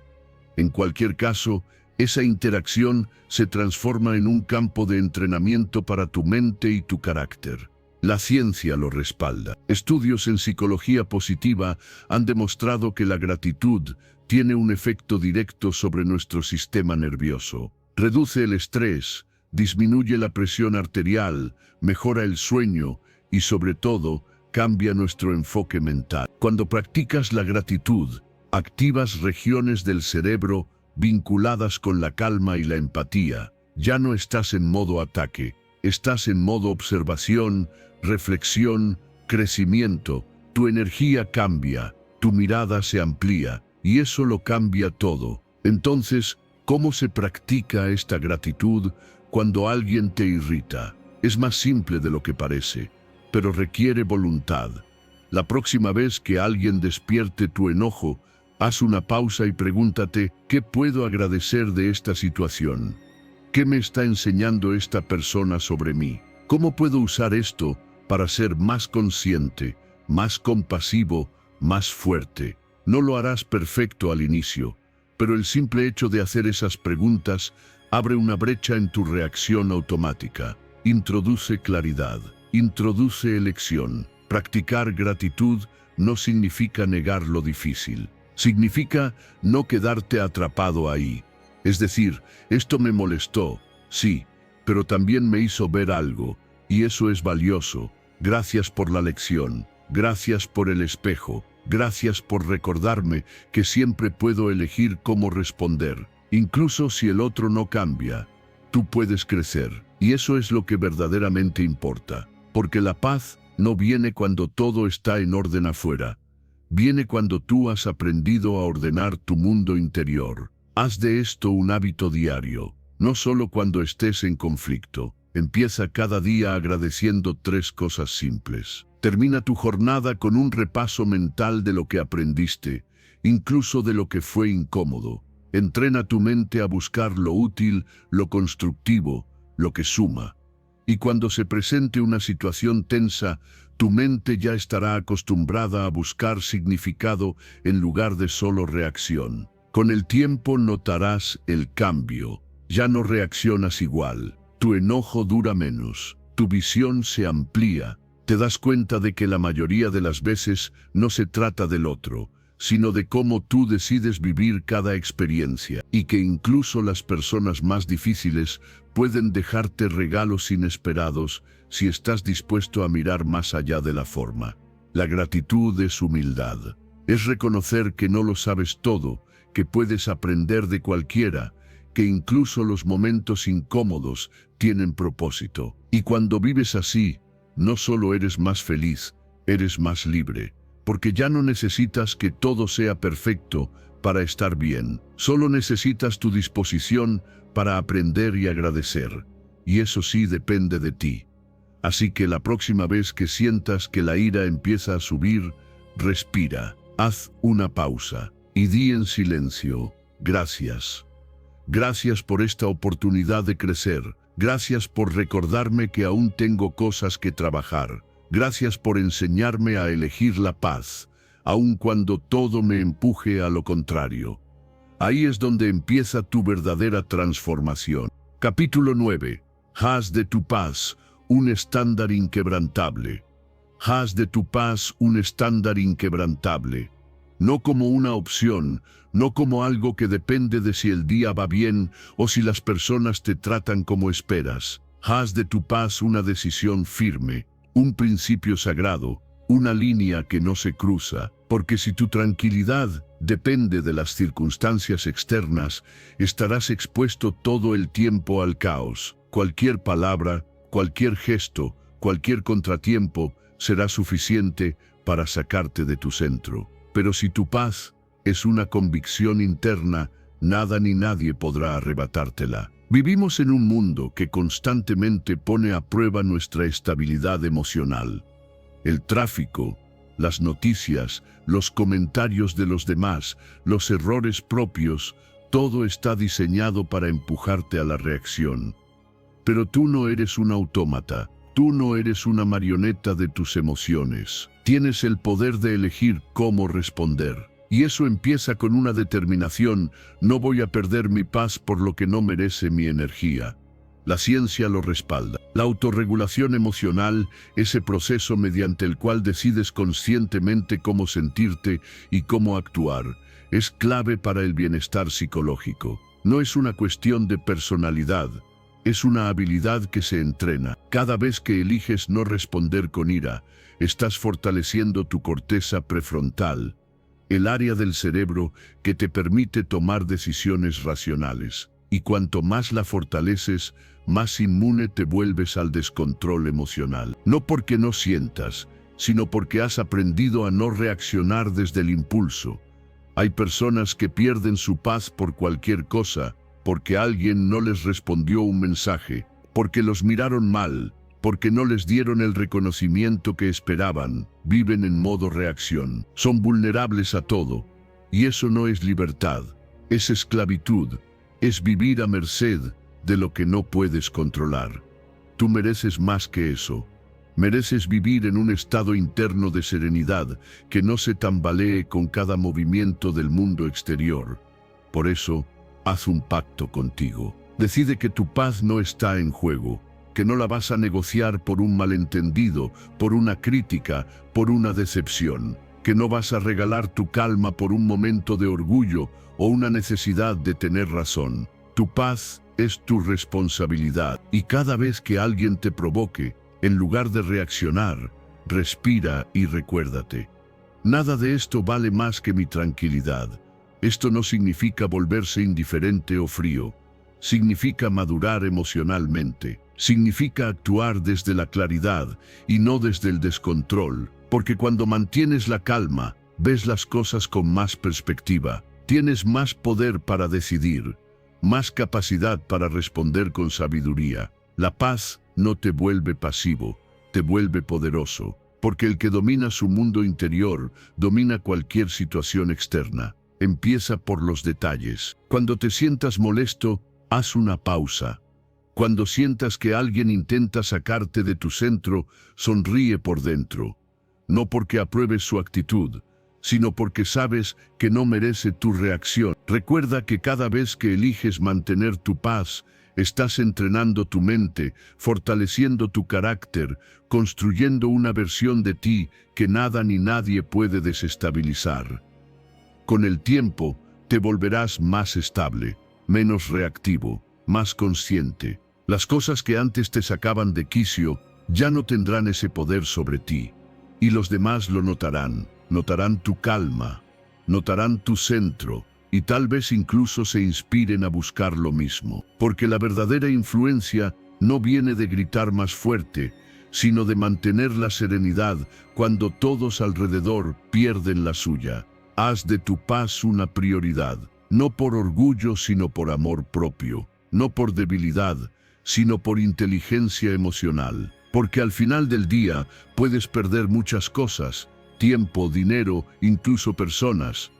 En cualquier caso, esa interacción se transforma en un campo de entrenamiento para tu mente y tu carácter. La ciencia lo respalda. Estudios en psicología positiva han demostrado que la gratitud tiene un efecto directo sobre nuestro sistema nervioso. Reduce el estrés, disminuye la presión arterial, mejora el sueño y, sobre todo, cambia nuestro enfoque mental. Cuando practicas la gratitud, activas regiones del cerebro vinculadas con la calma y la empatía. Ya no estás en modo ataque, estás en modo observación, reflexión, crecimiento. Tu energía cambia, tu mirada se amplía, y eso lo cambia todo. Entonces, ¿cómo se practica esta gratitud cuando alguien te irrita? Es más simple de lo que parece, pero requiere voluntad. La próxima vez que alguien despierte tu enojo, haz una pausa y pregúntate, ¿qué puedo agradecer de esta situación? ¿Qué me está enseñando esta persona sobre mí? ¿Cómo puedo usar esto para ser más consciente, más compasivo, más fuerte? No lo harás perfecto al inicio, pero el simple hecho de hacer esas preguntas abre una brecha en tu reacción automática. Introduce claridad, introduce elección. Practicar gratitud no significa negar lo difícil. Significa no quedarte atrapado ahí. Es decir, esto me molestó, sí, pero también me hizo ver algo, y eso es valioso. Gracias por la lección, gracias por el espejo, gracias por recordarme que siempre puedo elegir cómo responder. Incluso si el otro no cambia, tú puedes crecer, y eso es lo que verdaderamente importa. Porque la paz no viene cuando todo está en orden afuera. Viene cuando tú has aprendido a ordenar tu mundo interior. Haz de esto un hábito diario, no solo cuando estés en conflicto. Empieza cada día agradeciendo 3 cosas simples. Termina tu jornada con un repaso mental de lo que aprendiste, incluso de lo que fue incómodo. Entrena tu mente a buscar lo útil, lo constructivo, lo que suma. Y cuando se presente una situación tensa, tu mente ya estará acostumbrada a buscar significado en lugar de solo reacción. Con el tiempo notarás el cambio. Ya no reaccionas igual. Tu enojo dura menos. Tu visión se amplía. Te das cuenta de que la mayoría de las veces no se trata del otro, sino de cómo tú decides vivir cada experiencia, y que incluso las personas más difíciles pueden dejarte regalos inesperados si estás dispuesto a mirar más allá de la forma. La gratitud es humildad. Es reconocer que no lo sabes todo, que puedes aprender de cualquiera, que incluso los momentos incómodos tienen propósito. Y cuando vives así, no solo eres más feliz, eres más libre. Porque ya no necesitas que todo sea perfecto para estar bien. Solo necesitas tu disposición para aprender y agradecer. Y eso sí depende de ti. Así que la próxima vez que sientas que la ira empieza a subir, respira, haz una pausa y di en silencio, gracias. Gracias por esta oportunidad de crecer. Gracias por recordarme que aún tengo cosas que trabajar. Gracias por enseñarme a elegir la paz, aun cuando todo me empuje a lo contrario. Ahí es donde empieza tu verdadera transformación. Capítulo 9. Haz de tu paz un estándar inquebrantable. Haz de tu paz un estándar inquebrantable. No como una opción, no como algo que depende de si el día va bien o si las personas te tratan como esperas. Haz de tu paz una decisión firme, un principio sagrado, una línea que no se cruza, porque si tu tranquilidad depende de las circunstancias externas, estarás expuesto todo el tiempo al caos. Cualquier palabra, cualquier gesto, cualquier contratiempo será suficiente para sacarte de tu centro. Pero si tu paz es una convicción interna, nada ni nadie podrá arrebatártela. Vivimos en un mundo que constantemente pone a prueba nuestra estabilidad emocional. El tráfico, las noticias, los comentarios de los demás, los errores propios, todo está diseñado para empujarte a la reacción. Pero tú no eres un autómata, tú no eres una marioneta de tus emociones. Tienes el poder de elegir cómo responder. Y eso empieza con una determinación: no voy a perder mi paz por lo que no merece mi energía. La ciencia lo respalda. La autorregulación emocional, ese proceso mediante el cual decides conscientemente cómo sentirte y cómo actuar, es clave para el bienestar psicológico. No es una cuestión de personalidad, es una habilidad que se entrena. Cada vez que eliges no responder con ira, estás fortaleciendo tu corteza prefrontal, el área del cerebro que te permite tomar decisiones racionales. Y cuanto más la fortaleces, más inmune te vuelves al descontrol emocional. No porque no sientas, sino porque has aprendido a no reaccionar desde el impulso. Hay personas que pierden su paz por cualquier cosa, porque alguien no les respondió un mensaje, porque los miraron mal, porque no les dieron el reconocimiento que esperaban. Viven en modo reacción. Son vulnerables a todo. Y eso no es libertad, es esclavitud. Es vivir a merced de lo que no puedes controlar. Tú mereces más que eso. Mereces vivir en un estado interno de serenidad que no se tambalee con cada movimiento del mundo exterior. Por eso, haz un pacto contigo. Decide que tu paz no está en juego, que no la vas a negociar por un malentendido, por una crítica, por una decepción, que no vas a regalar tu calma por un momento de orgullo o una necesidad de tener razón. Tu paz es tu responsabilidad, y cada vez que alguien te provoque, en lugar de reaccionar, respira y recuérdate: nada de esto vale más que mi tranquilidad. Esto no significa volverse indiferente o frío. Significa madurar emocionalmente. Significa actuar desde la claridad y no desde el descontrol, porque cuando mantienes la calma, ves las cosas con más perspectiva. Tienes más poder para decidir, más capacidad para responder con sabiduría. La paz no te vuelve pasivo, te vuelve poderoso, porque el que domina su mundo interior domina cualquier situación externa. Empieza por los detalles. Cuando te sientas molesto, haz una pausa. Cuando sientas que alguien intenta sacarte de tu centro, sonríe por dentro. No porque apruebes su actitud, sino porque sabes que no merece tu reacción. Recuerda que cada vez que eliges mantener tu paz, estás entrenando tu mente, fortaleciendo tu carácter, construyendo una versión de ti que nada ni nadie puede desestabilizar. Con el tiempo, te volverás más estable, menos reactivo, más consciente. Las cosas que antes te sacaban de quicio ya no tendrán ese poder sobre ti. Y los demás lo notarán. Notarán tu calma, notarán tu centro, y tal vez incluso se inspiren a buscar lo mismo. Porque la verdadera influencia no viene de gritar más fuerte, sino de mantener la serenidad cuando todos alrededor pierden la suya. Haz de tu paz una prioridad, no por orgullo sino por amor propio, no por debilidad, sino por inteligencia emocional. Porque al final del día puedes perder muchas cosas: tiempo, dinero, incluso personas.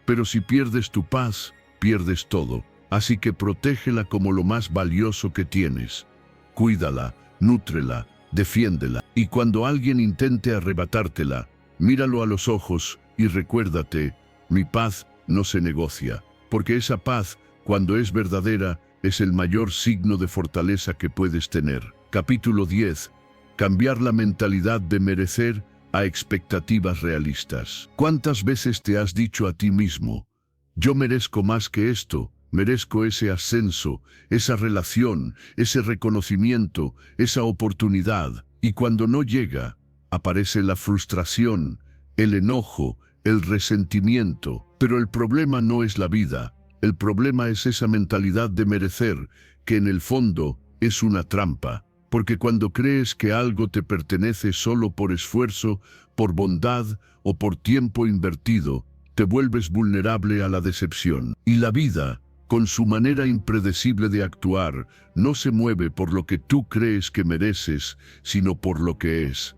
Pero si pierdes tu paz, pierdes todo. Así que protégela como lo más valioso que tienes. Cuídala, nútrela, defiéndela. Y cuando alguien intente arrebatártela, míralo a los ojos y recuérdate: mi paz no se negocia, porque esa paz, cuando es verdadera, es el mayor signo de fortaleza que puedes tener. Capítulo 10. Cambiar la mentalidad de merecer a expectativas realistas. ¿Cuántas veces te has dicho a ti mismo, yo merezco más que esto, merezco ese ascenso, esa relación, ese reconocimiento, esa oportunidad? Y cuando no llega, aparece la frustración, el enojo, el resentimiento. Pero el problema no es la vida, el problema es esa mentalidad de merecer, que en el fondo es una trampa. Porque cuando crees que algo te pertenece solo por esfuerzo, por bondad o por tiempo invertido, te vuelves vulnerable a la decepción. Y la vida, con su manera impredecible de actuar, no se mueve por lo que tú crees que mereces, sino por lo que es.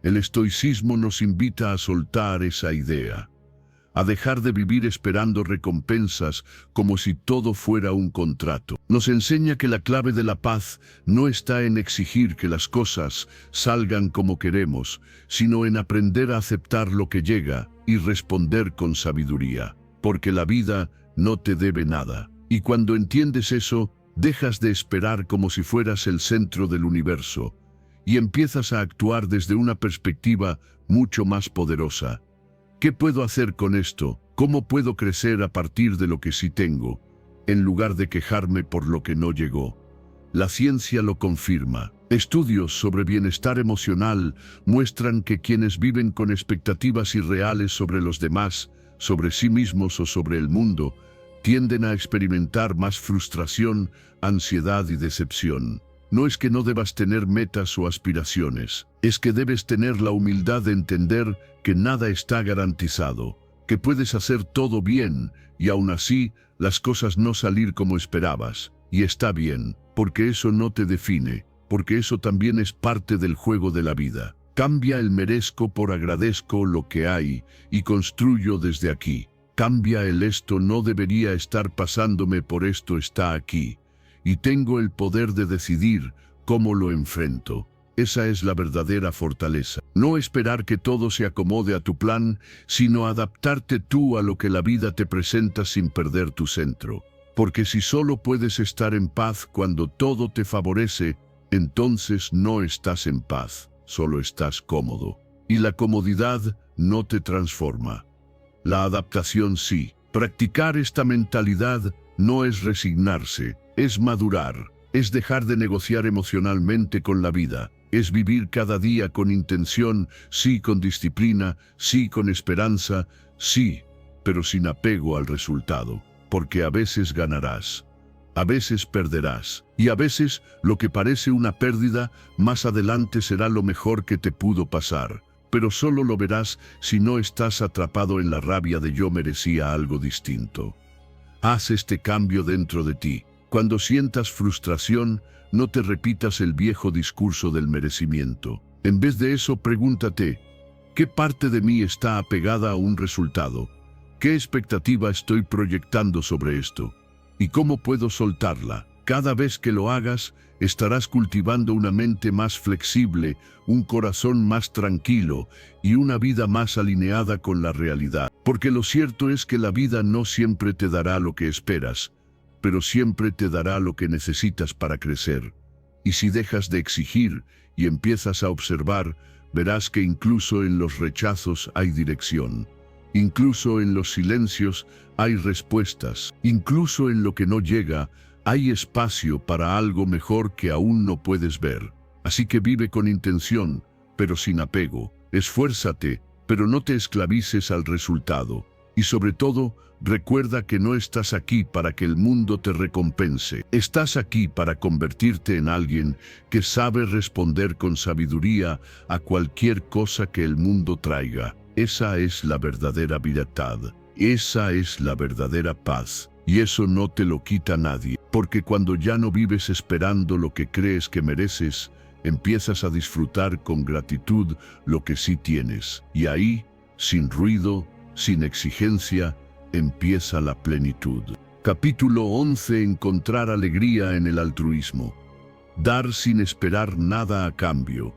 El estoicismo nos invita a soltar esa idea, a dejar de vivir esperando recompensas como si todo fuera un contrato. Nos enseña que la clave de la paz no está en exigir que las cosas salgan como queremos, sino en aprender a aceptar lo que llega y responder con sabiduría. Porque la vida no te debe nada. Y cuando entiendes eso, dejas de esperar como si fueras el centro del universo y empiezas a actuar desde una perspectiva mucho más poderosa. ¿Qué puedo hacer con esto? ¿Cómo puedo crecer a partir de lo que sí tengo, en lugar de quejarme por lo que no llegó? La ciencia lo confirma. Estudios sobre bienestar emocional muestran que quienes viven con expectativas irreales sobre los demás, sobre sí mismos o sobre el mundo, tienden a experimentar más frustración, ansiedad y decepción. No es que no debas tener metas o aspiraciones, es que debes tener la humildad de entender que nada está garantizado, que puedes hacer todo bien y aún así las cosas no salir como esperabas. Y está bien, porque eso no te define, porque eso también es parte del juego de la vida. Cambia el merezco por agradezco lo que hay y construyo desde aquí. Cambia el esto no debería estar pasándome por esto está aquí. Y tengo el poder de decidir cómo lo enfrento. Esa es la verdadera fortaleza. No esperar que todo se acomode a tu plan, sino adaptarte tú a lo que la vida te presenta sin perder tu centro. Porque si solo puedes estar en paz cuando todo te favorece, entonces no estás en paz, solo estás cómodo. Y la comodidad no te transforma. La adaptación sí. Practicar esta mentalidad no es resignarse, es madurar, es dejar de negociar emocionalmente con la vida, es vivir cada día con intención, sí con disciplina, sí con esperanza, sí, pero sin apego al resultado, porque a veces ganarás, a veces perderás, y a veces lo que parece una pérdida, más adelante será lo mejor que te pudo pasar, pero solo lo verás si no estás atrapado en la rabia de yo merecía algo distinto. Haz este cambio dentro de ti. Cuando sientas frustración, no te repitas el viejo discurso del merecimiento. En vez de eso, pregúntate, ¿qué parte de mí está apegada a un resultado? ¿Qué expectativa estoy proyectando sobre esto? ¿Y cómo puedo soltarla? Cada vez que lo hagas, estarás cultivando una mente más flexible, un corazón más tranquilo y una vida más alineada con la realidad. Porque lo cierto es que la vida no siempre te dará lo que esperas, pero siempre te dará lo que necesitas para crecer. Y si dejas de exigir y empiezas a observar, verás que incluso en los rechazos hay dirección. Incluso en los silencios hay respuestas. Incluso en lo que no llega, hay espacio para algo mejor que aún no puedes ver. Así que vive con intención, pero sin apego. Esfuérzate, pero no te esclavices al resultado. Y sobre todo, recuerda que no estás aquí para que el mundo te recompense. Estás aquí para convertirte en alguien que sabe responder con sabiduría a cualquier cosa que el mundo traiga. Esa es la verdadera libertad. Esa es la verdadera paz. Y eso no te lo quita nadie. Porque cuando ya no vives esperando lo que crees que mereces, empiezas a disfrutar con gratitud lo que sí tienes. Y ahí, sin ruido, sin exigencia, empieza la plenitud. Capítulo 11. Encontrar alegría en el altruismo. Dar sin esperar nada a cambio.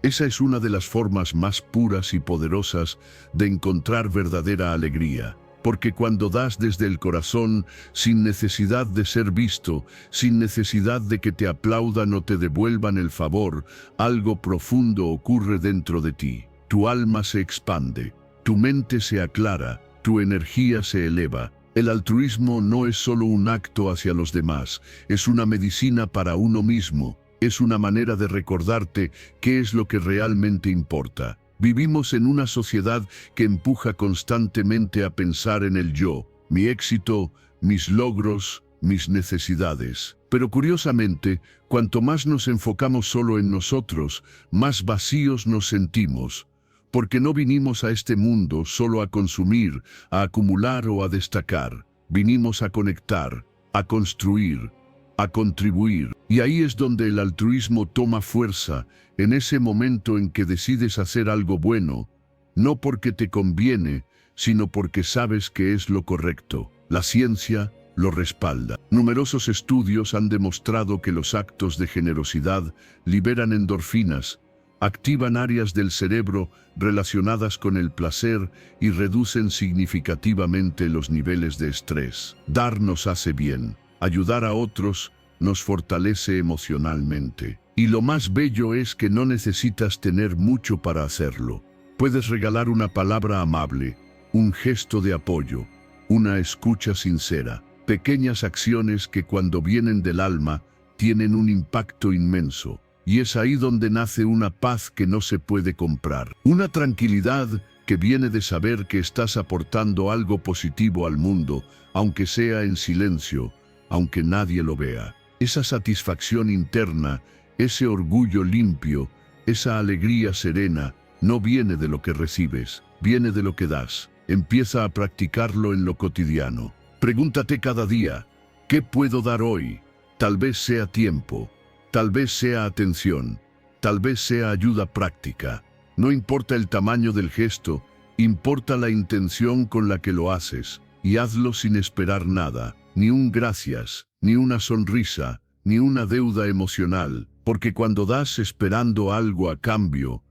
Esa es una de las formas más puras y poderosas de encontrar verdadera alegría. porque cuando das desde el corazón, sin necesidad de ser visto, sin necesidad de que te aplaudan o te devuelvan el favor, algo profundo ocurre dentro de ti. Tu alma se expande, tu mente se aclara, tu energía se eleva. El altruismo no es solo un acto hacia los demás, es una medicina para uno mismo, es una manera de recordarte qué es lo que realmente importa. Vivimos en una sociedad que empuja constantemente a pensar en el yo, mi éxito, mis logros, mis necesidades. Pero curiosamente, cuanto más nos enfocamos solo en nosotros, más vacíos nos sentimos, porque no vinimos a este mundo solo a consumir, a acumular o a destacar. Vinimos a conectar, a construir, a contribuir. Y ahí es donde el altruismo toma fuerza, en ese momento en que decides hacer algo bueno, no porque te conviene, sino porque sabes que es lo correcto. La ciencia lo respalda. Numerosos estudios han demostrado que los actos de generosidad liberan endorfinas, activan áreas del cerebro relacionadas con el placer y reducen significativamente los niveles de estrés. Dar nos hace bien. Ayudar a otros nos fortalece emocionalmente. Y lo más bello es que no necesitas tener mucho para hacerlo. Puedes regalar una palabra amable, un gesto de apoyo, una escucha sincera. Pequeñas acciones que cuando vienen del alma tienen un impacto inmenso. Y es ahí donde nace una paz que no se puede comprar. Una tranquilidad que viene de saber que estás aportando algo positivo al mundo, aunque sea en silencio, aunque nadie lo vea. Esa satisfacción interna, ese orgullo limpio, esa alegría serena, no viene de lo que recibes, viene de lo que das. Empieza a practicarlo en lo cotidiano. Pregúntate cada día, ¿qué puedo dar hoy? Tal vez sea tiempo, tal vez sea atención, tal vez sea ayuda práctica. No importa el tamaño del gesto, importa la intención con la que lo haces, y hazlo sin esperar nada, ni un gracias, ni una sonrisa, ni una deuda emocional, porque cuando das esperando algo a cambio,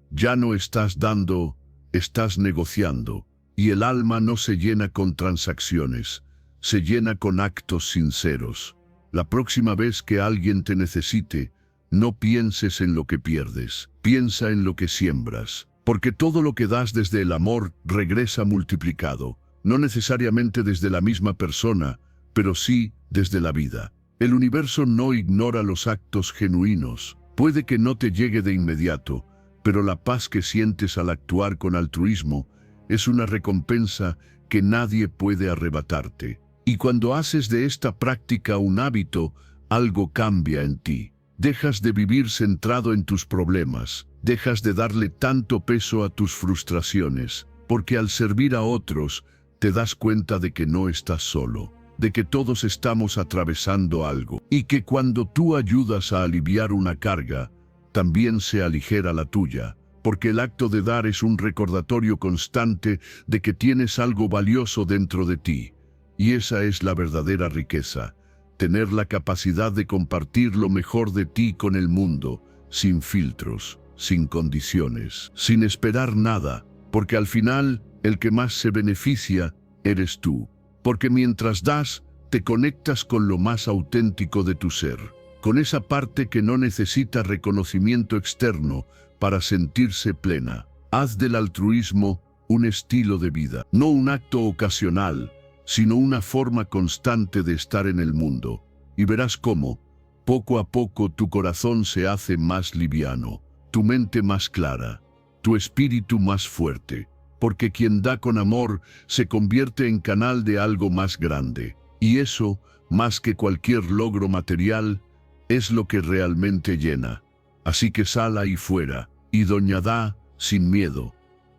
ya no estás dando, estás negociando, y el alma no se llena con transacciones, se llena con actos sinceros. La próxima vez que alguien te necesite, no pienses en lo que pierdes, piensa en lo que siembras, porque todo lo que das desde el amor regresa multiplicado, no necesariamente desde la misma persona, pero sí desde la vida. El universo no ignora los actos genuinos. Puede que no te llegue de inmediato, pero la paz que sientes al actuar con altruismo es una recompensa que nadie puede arrebatarte. Y cuando haces de esta práctica un hábito, algo cambia en ti. Dejas de vivir centrado en tus problemas, dejas de darle tanto peso a tus frustraciones, porque al servir a otros, te das cuenta de que no estás solo, de que todos estamos atravesando algo, y que cuando tú ayudas a aliviar una carga, también se aligera la tuya, porque el acto de dar es un recordatorio constante de que tienes algo valioso dentro de ti. Y esa es la verdadera riqueza, tener la capacidad de compartir lo mejor de ti con el mundo, sin filtros, sin condiciones, sin esperar nada, porque al final el que más se beneficia eres tú. Porque mientras das, te conectas con lo más auténtico de tu ser, con esa parte que no necesita reconocimiento externo para sentirse plena. Haz del altruismo un estilo de vida, no un acto ocasional, sino una forma constante de estar en el mundo. Y verás cómo, poco a poco, tu corazón se hace más liviano, tu mente más clara, tu espíritu más fuerte. Porque quien da con amor se convierte en canal de algo más grande. Y eso, más que cualquier logro material, es lo que realmente llena. Así que sal ahí fuera, y da sin miedo,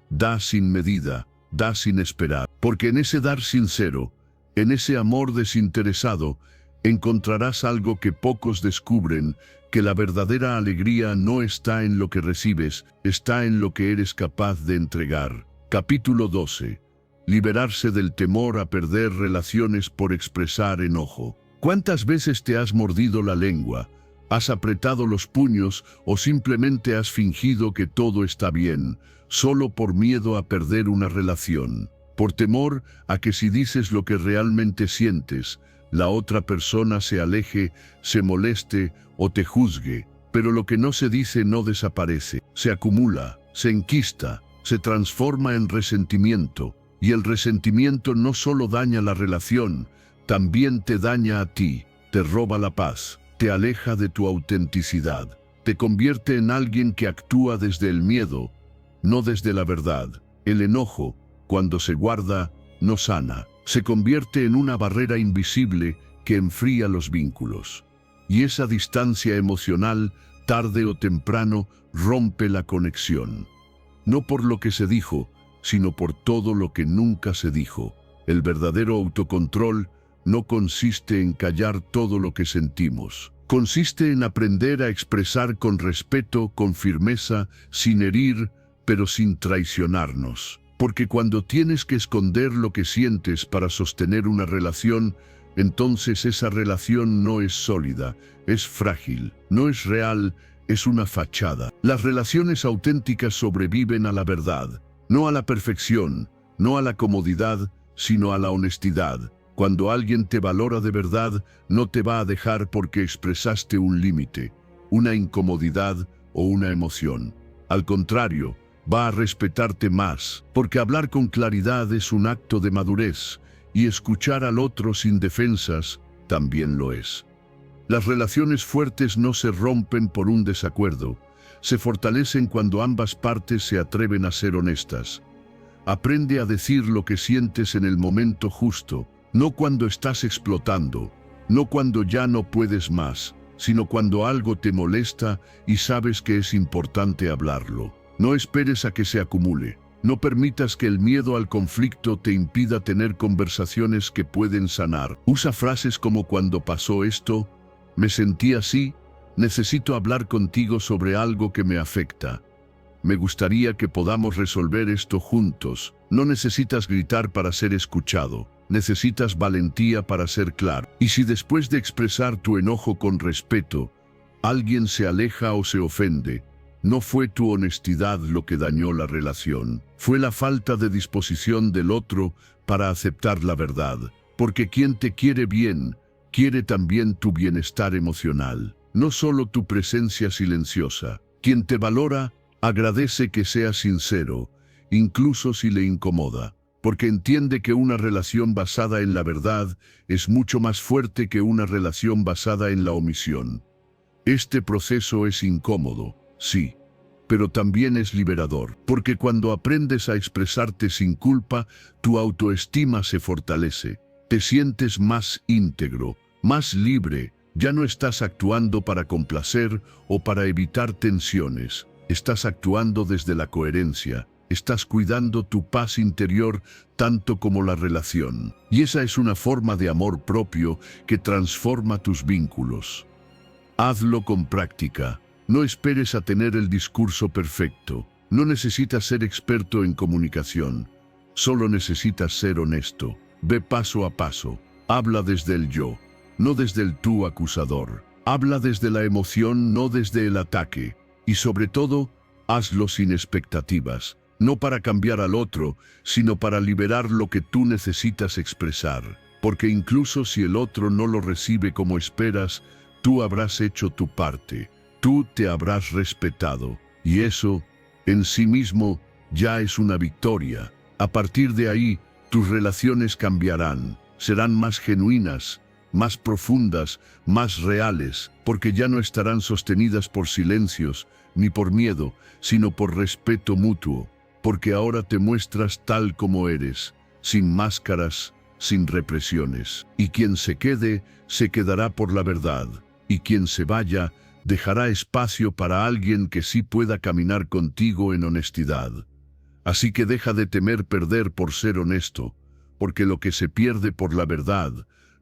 da sin medida, da sin esperar. Porque en ese dar sincero, en ese amor desinteresado, encontrarás algo que pocos descubren, que la verdadera alegría no está en lo que recibes, está en lo que eres capaz de entregar. Capítulo 12. Liberarse del temor a perder relaciones por expresar enojo. ¿Cuántas veces te has mordido la lengua, has apretado los puños o simplemente has fingido que todo está bien, solo por miedo a perder una relación? por temor a que si dices lo que realmente sientes, la otra persona se aleje, se moleste o te juzgue. Pero lo que no se dice no desaparece, se acumula, se enquista, se transforma en resentimiento. Y el resentimiento no solo daña la relación, también te daña a ti, te roba la paz, te aleja de tu autenticidad, te convierte en alguien que actúa desde el miedo, no desde la verdad. El enojo, cuando se guarda, no sana, se convierte en una barrera invisible que enfría los vínculos. Y esa distancia emocional, tarde o temprano, rompe la conexión. No por lo que se dijo, sino por todo lo que nunca se dijo. El verdadero autocontrol no consiste en callar todo lo que sentimos. Consiste en aprender a expresar con respeto, con firmeza, sin herir, pero sin traicionarnos. Porque cuando tienes que esconder lo que sientes para sostener una relación, entonces esa relación no es sólida, es frágil, no es real, es una fachada. Las relaciones auténticas sobreviven a la verdad, no a la perfección, no a la comodidad, sino a la honestidad. Cuando alguien te valora de verdad, no te va a dejar porque expresaste un límite, una incomodidad o una emoción. Al contrario, va a respetarte más, porque hablar con claridad es un acto de madurez, y escuchar al otro sin defensas también lo es. Las relaciones fuertes no se rompen por un desacuerdo, se fortalecen cuando ambas partes se atreven a ser honestas. Aprende a decir lo que sientes en el momento justo, no cuando estás explotando, no cuando ya no puedes más, sino cuando algo te molesta y sabes que es importante hablarlo. No esperes a que se acumule. No permitas que el miedo al conflicto te impida tener conversaciones que pueden sanar. Usa frases como cuando pasó esto, me sentí así, necesito hablar contigo sobre algo que me afecta. Me gustaría que podamos resolver esto juntos. No necesitas gritar para ser escuchado. Necesitas valentía para ser claro. Y si después de expresar tu enojo con respeto, alguien se aleja o se ofende, no fue tu honestidad lo que dañó la relación. Fue la falta de disposición del otro para aceptar la verdad. Porque quien te quiere bien, quiere también tu bienestar emocional, no solo tu presencia silenciosa. Quien te valora, agradece que seas sincero, incluso si le incomoda, porque entiende que una relación basada en la verdad es mucho más fuerte que una relación basada en la omisión. Este proceso es incómodo, sí, pero también es liberador, porque cuando aprendes a expresarte sin culpa, tu autoestima se fortalece, te sientes más íntegro, más libre, ya no estás actuando para complacer o para evitar tensiones. Estás actuando desde la coherencia, estás cuidando tu paz interior tanto como la relación. Y esa es una forma de amor propio que transforma tus vínculos. Hazlo con práctica. No esperes a tener el discurso perfecto. No necesitas ser experto en comunicación. Solo necesitas ser honesto. Ve paso a paso. Habla desde el yo, no desde el tú acusador. Habla desde la emoción, no desde el ataque. Y sobre todo, hazlo sin expectativas, no para cambiar al otro, sino para liberar lo que tú necesitas expresar. Porque incluso si el otro no lo recibe como esperas, tú habrás hecho tu parte, tú te habrás respetado. Y eso, en sí mismo, ya es una victoria. A partir de ahí, tus relaciones cambiarán, serán más genuinas, más profundas, más reales, porque ya no estarán sostenidas por silencios, ni por miedo, sino por respeto mutuo, porque ahora te muestras tal como eres, sin máscaras, sin represiones. Y quien se quede, se quedará por la verdad, y quien se vaya, dejará espacio para alguien que sí pueda caminar contigo en honestidad. Así que deja de temer perder por ser honesto, porque lo que se pierde por la verdad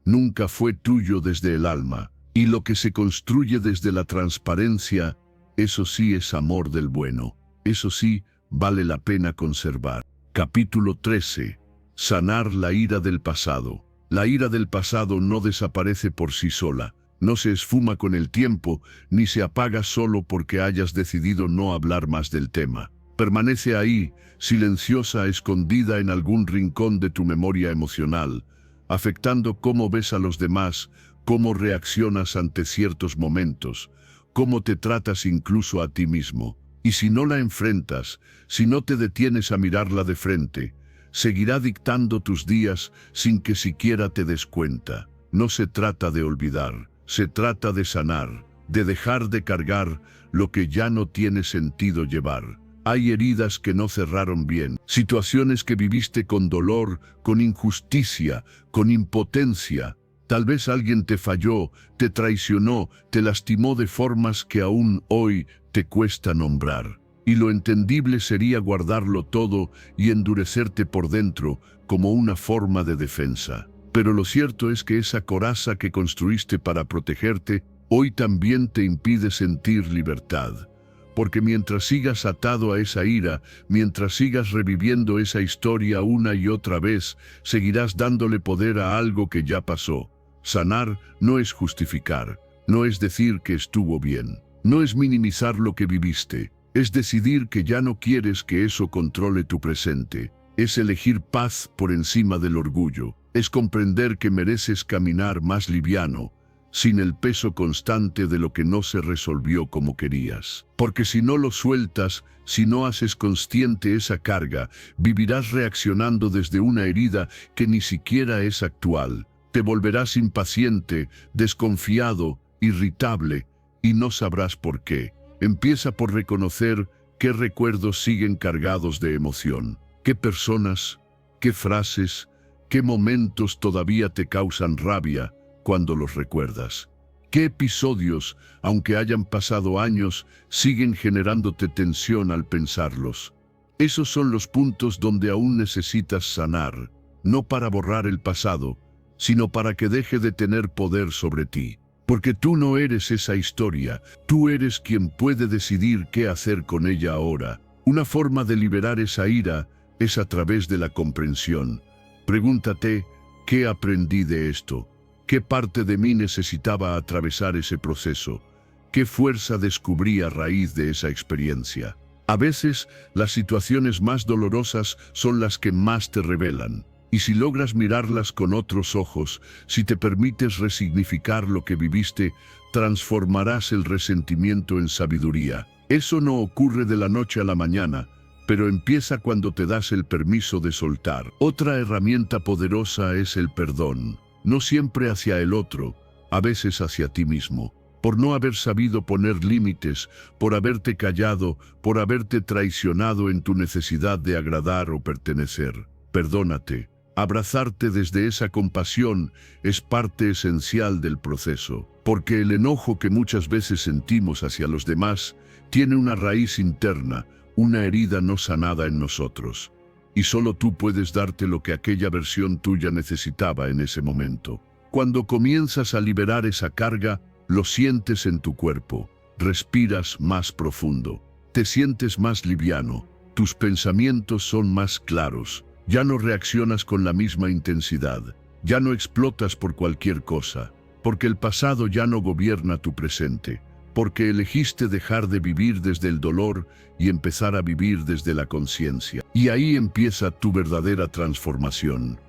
nunca fue tuyo desde el alma, y lo que se construye desde la transparencia, eso sí es amor del bueno, eso sí vale la pena conservar. Capítulo 13. Sanar la ira del pasado. La ira del pasado no desaparece por sí sola, no se esfuma con el tiempo, ni se apaga solo porque hayas decidido no hablar más del tema. Permanece ahí, silenciosa, escondida en algún rincón de tu memoria emocional, afectando cómo ves a los demás, cómo reaccionas ante ciertos momentos, cómo te tratas incluso a ti mismo. Y si no la enfrentas, si no te detienes a mirarla de frente, seguirá dictando tus días sin que siquiera te des cuenta. No se trata de olvidar, se trata de sanar, de dejar de cargar lo que ya no tiene sentido llevar. Hay heridas que no cerraron bien, situaciones que viviste con dolor, con injusticia, con impotencia. Tal vez alguien te falló, te traicionó, te lastimó de formas que aún hoy te cuesta nombrar. Y lo entendible sería guardarlo todo y endurecerte por dentro como una forma de defensa. Pero lo cierto es que esa coraza que construiste para protegerte, hoy también te impide sentir libertad. Porque mientras sigas atado a esa ira, mientras sigas reviviendo esa historia una y otra vez, seguirás dándole poder a algo que ya pasó. Sanar no es justificar, no es decir que estuvo bien, no es minimizar lo que viviste, es decidir que ya no quieres que eso controle tu presente, es elegir paz por encima del orgullo, es comprender que mereces caminar más liviano, sin el peso constante de lo que no se resolvió como querías. Porque si no lo sueltas, si no haces consciente esa carga, vivirás reaccionando desde una herida que ni siquiera es actual. Te volverás impaciente, desconfiado, irritable, y no sabrás por qué. Empieza por reconocer qué recuerdos siguen cargados de emoción, qué personas, qué frases, qué momentos todavía te causan rabia cuando los recuerdas. ¿Qué episodios, aunque hayan pasado años, siguen generándote tensión al pensarlos? Esos son los puntos donde aún necesitas sanar, no para borrar el pasado, sino para que deje de tener poder sobre ti. Porque tú no eres esa historia, tú eres quien puede decidir qué hacer con ella ahora. Una forma de liberar esa ira es a través de la comprensión. Pregúntate, ¿qué aprendí de esto? ¿Qué parte de mí necesitaba atravesar ese proceso? ¿Qué fuerza descubrí a raíz de esa experiencia? A veces, las situaciones más dolorosas son las que más te revelan. Y si logras mirarlas con otros ojos, si te permites resignificar lo que viviste, transformarás el resentimiento en sabiduría. Eso no ocurre de la noche a la mañana, pero empieza cuando te das el permiso de soltar. Otra herramienta poderosa es el perdón. No siempre hacia el otro, a veces hacia ti mismo. Por no haber sabido poner límites, por haberte callado, por haberte traicionado en tu necesidad de agradar o pertenecer. Perdónate. Abrazarte desde esa compasión es parte esencial del proceso, porque el enojo que muchas veces sentimos hacia los demás tiene una raíz interna, una herida no sanada en nosotros. Y solo tú puedes darte lo que aquella versión tuya necesitaba en ese momento. Cuando comienzas a liberar esa carga, lo sientes en tu cuerpo, respiras más profundo, te sientes más liviano, tus pensamientos son más claros. Ya no reaccionas con la misma intensidad, ya no explotas por cualquier cosa, porque el pasado ya no gobierna tu presente, porque elegiste dejar de vivir desde el dolor y empezar a vivir desde la conciencia. Y ahí empieza tu verdadera transformación.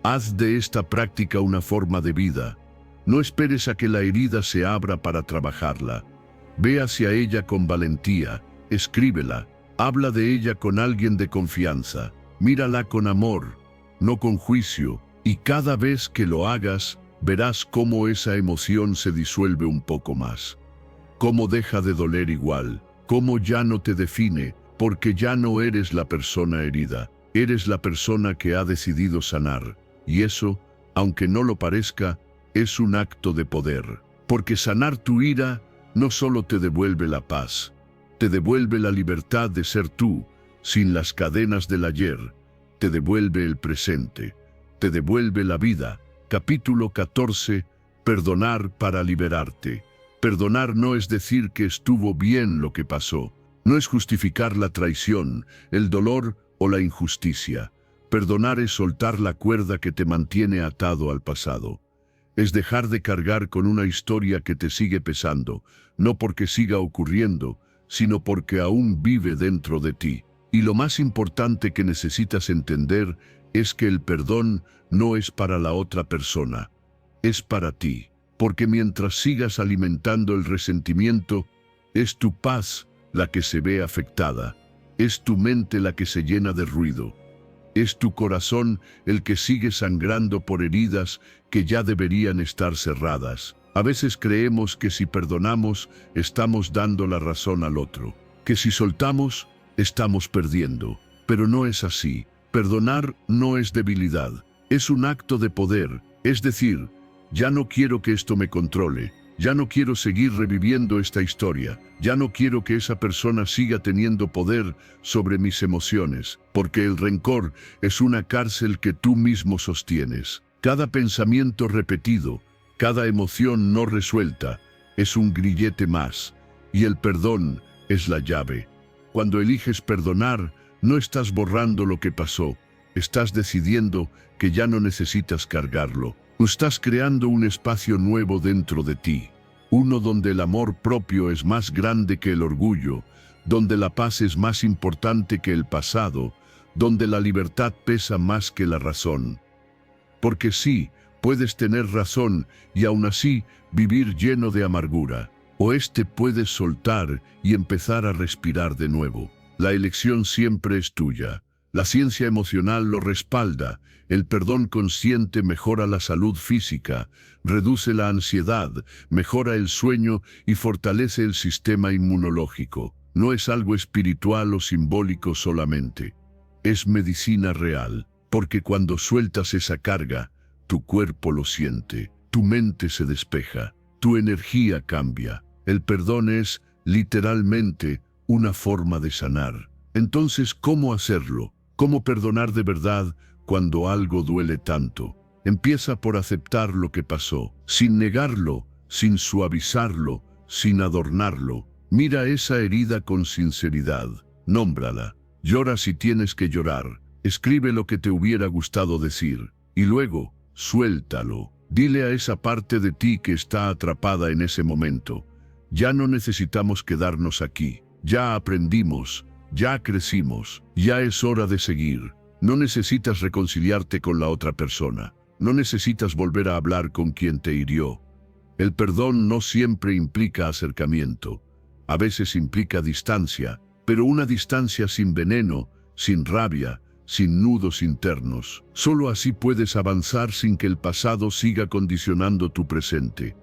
Haz de esta práctica una forma de vida. No esperes a que la herida se abra para trabajarla. Ve hacia ella con valentía, escríbela, habla de ella con alguien de confianza. Mírala con amor, no con juicio, y cada vez que lo hagas, verás cómo esa emoción se disuelve un poco más. Cómo deja de doler igual, cómo ya no te define, porque ya no eres la persona herida, eres la persona que ha decidido sanar. Y eso, aunque no lo parezca, es un acto de poder. Porque sanar tu ira no solo te devuelve la paz, te devuelve la libertad de ser tú, sin las cadenas del ayer, te devuelve el presente, te devuelve la vida. Capítulo 14. Perdonar para liberarte. Perdonar no es decir que estuvo bien lo que pasó, no es justificar la traición, el dolor o la injusticia. Perdonar es soltar la cuerda que te mantiene atado al pasado. Es dejar de cargar con una historia que te sigue pesando, no porque siga ocurriendo, sino porque aún vive dentro de ti. Y lo más importante que necesitas entender es que el perdón no es para la otra persona, es para ti. Porque mientras sigas alimentando el resentimiento, es tu paz la que se ve afectada, es tu mente la que se llena de ruido, es tu corazón el que sigue sangrando por heridas que ya deberían estar cerradas. A veces creemos que si perdonamos, estamos dando la razón al otro, que si soltamos, estamos perdiendo. Pero no es así. Perdonar no es debilidad, es un acto de poder. Es decir, ya no quiero que esto me controle, ya no quiero seguir reviviendo esta historia, ya no quiero que esa persona siga teniendo poder sobre mis emociones, porque el rencor es una cárcel que tú mismo sostienes. Cada pensamiento repetido, cada emoción no resuelta, es un grillete más, y el perdón es la llave. Cuando eliges perdonar, no estás borrando lo que pasó, estás decidiendo que ya no necesitas cargarlo. Estás creando un espacio nuevo dentro de ti, uno donde el amor propio es más grande que el orgullo, donde la paz es más importante que el pasado, donde la libertad pesa más que la razón. Porque sí, puedes tener razón y aún así vivir lleno de amargura, o puedes soltar y empezar a respirar de nuevo. La elección siempre es tuya. La ciencia emocional lo respalda. El perdón consciente mejora la salud física, reduce la ansiedad, mejora el sueño y fortalece el sistema inmunológico. No es algo espiritual o simbólico solamente. Es medicina real, porque cuando sueltas esa carga, tu cuerpo lo siente, tu mente se despeja, tu energía cambia. El perdón es, literalmente, una forma de sanar. Entonces, ¿cómo hacerlo? ¿Cómo perdonar de verdad cuando algo duele tanto? Empieza por aceptar lo que pasó, sin negarlo, sin suavizarlo, sin adornarlo. Mira esa herida con sinceridad, nómbrala. Llora si tienes que llorar, escribe lo que te hubiera gustado decir, y luego, suéltalo. Dile a esa parte de ti que está atrapada en ese momento: ya no necesitamos quedarnos aquí, ya aprendimos, ya crecimos, ya es hora de seguir. No necesitas reconciliarte con la otra persona, no necesitas volver a hablar con quien te hirió. El perdón no siempre implica acercamiento, a veces implica distancia, pero una distancia sin veneno, sin rabia, sin nudos internos. Solo así puedes avanzar sin que el pasado siga condicionando tu presente.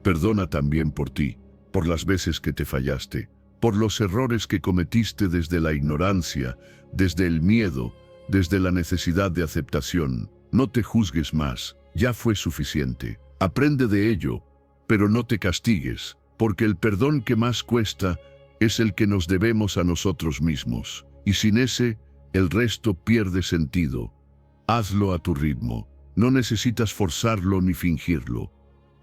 Perdona también por ti, por las veces que te fallaste, por los errores que cometiste desde la ignorancia, desde el miedo, desde la necesidad de aceptación. No te juzgues más, ya fue suficiente. Aprende de ello, pero no te castigues, porque el perdón que más cuesta es el que nos debemos a nosotros mismos, y sin ese, el resto pierde sentido. Hazlo a tu ritmo, no necesitas forzarlo ni fingirlo,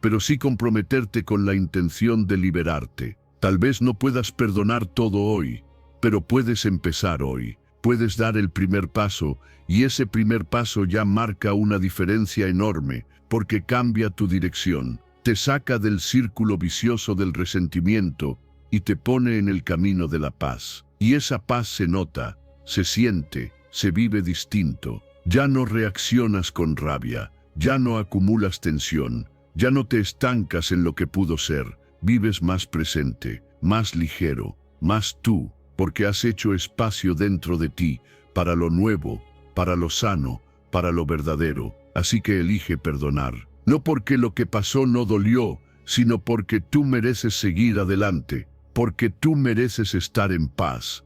pero sí comprometerte con la intención de liberarte. Tal vez no puedas perdonar todo hoy, pero puedes empezar hoy. Puedes dar el primer paso, y ese primer paso ya marca una diferencia enorme, porque cambia tu dirección, te saca del círculo vicioso del resentimiento y te pone en el camino de la paz. Y esa paz se nota, se siente, se vive distinto. Ya no reaccionas con rabia, ya no acumulas tensión, ya no te estancas en lo que pudo ser. Vives más presente, más ligero, más tú, porque has hecho espacio dentro de ti para lo nuevo, para lo sano, para lo verdadero. Así que elige perdonar. No porque lo que pasó no dolió, sino porque tú mereces seguir adelante, porque tú mereces estar en paz,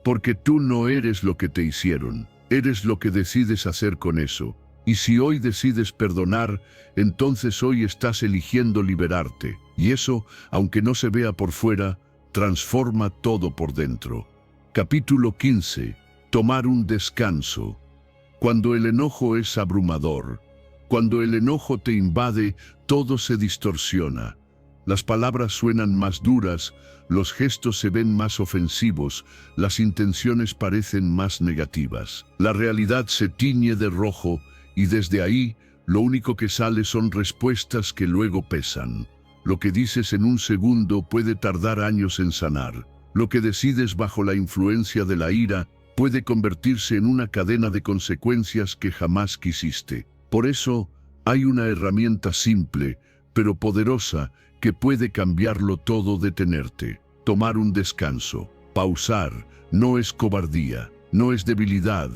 porque tú no eres lo que te hicieron, eres lo que decides hacer con eso. Y si hoy decides perdonar, entonces hoy estás eligiendo liberarte. Y eso, aunque no se vea por fuera, transforma todo por dentro. Capítulo 15. Tomar un descanso. Cuando el enojo es abrumador, cuando el enojo te invade, todo se distorsiona. Las palabras suenan más duras, los gestos se ven más ofensivos, las intenciones parecen más negativas. La realidad se tiñe de rojo, y desde ahí, lo único que sale son respuestas que luego pesan. Lo que dices en un segundo puede tardar años en sanar. Lo que decides bajo la influencia de la ira puede convertirse en una cadena de consecuencias que jamás quisiste. Por eso, hay una herramienta simple, pero poderosa, que puede cambiarlo todo: detenerte, tomar un descanso. Pausar no es cobardía, no es debilidad,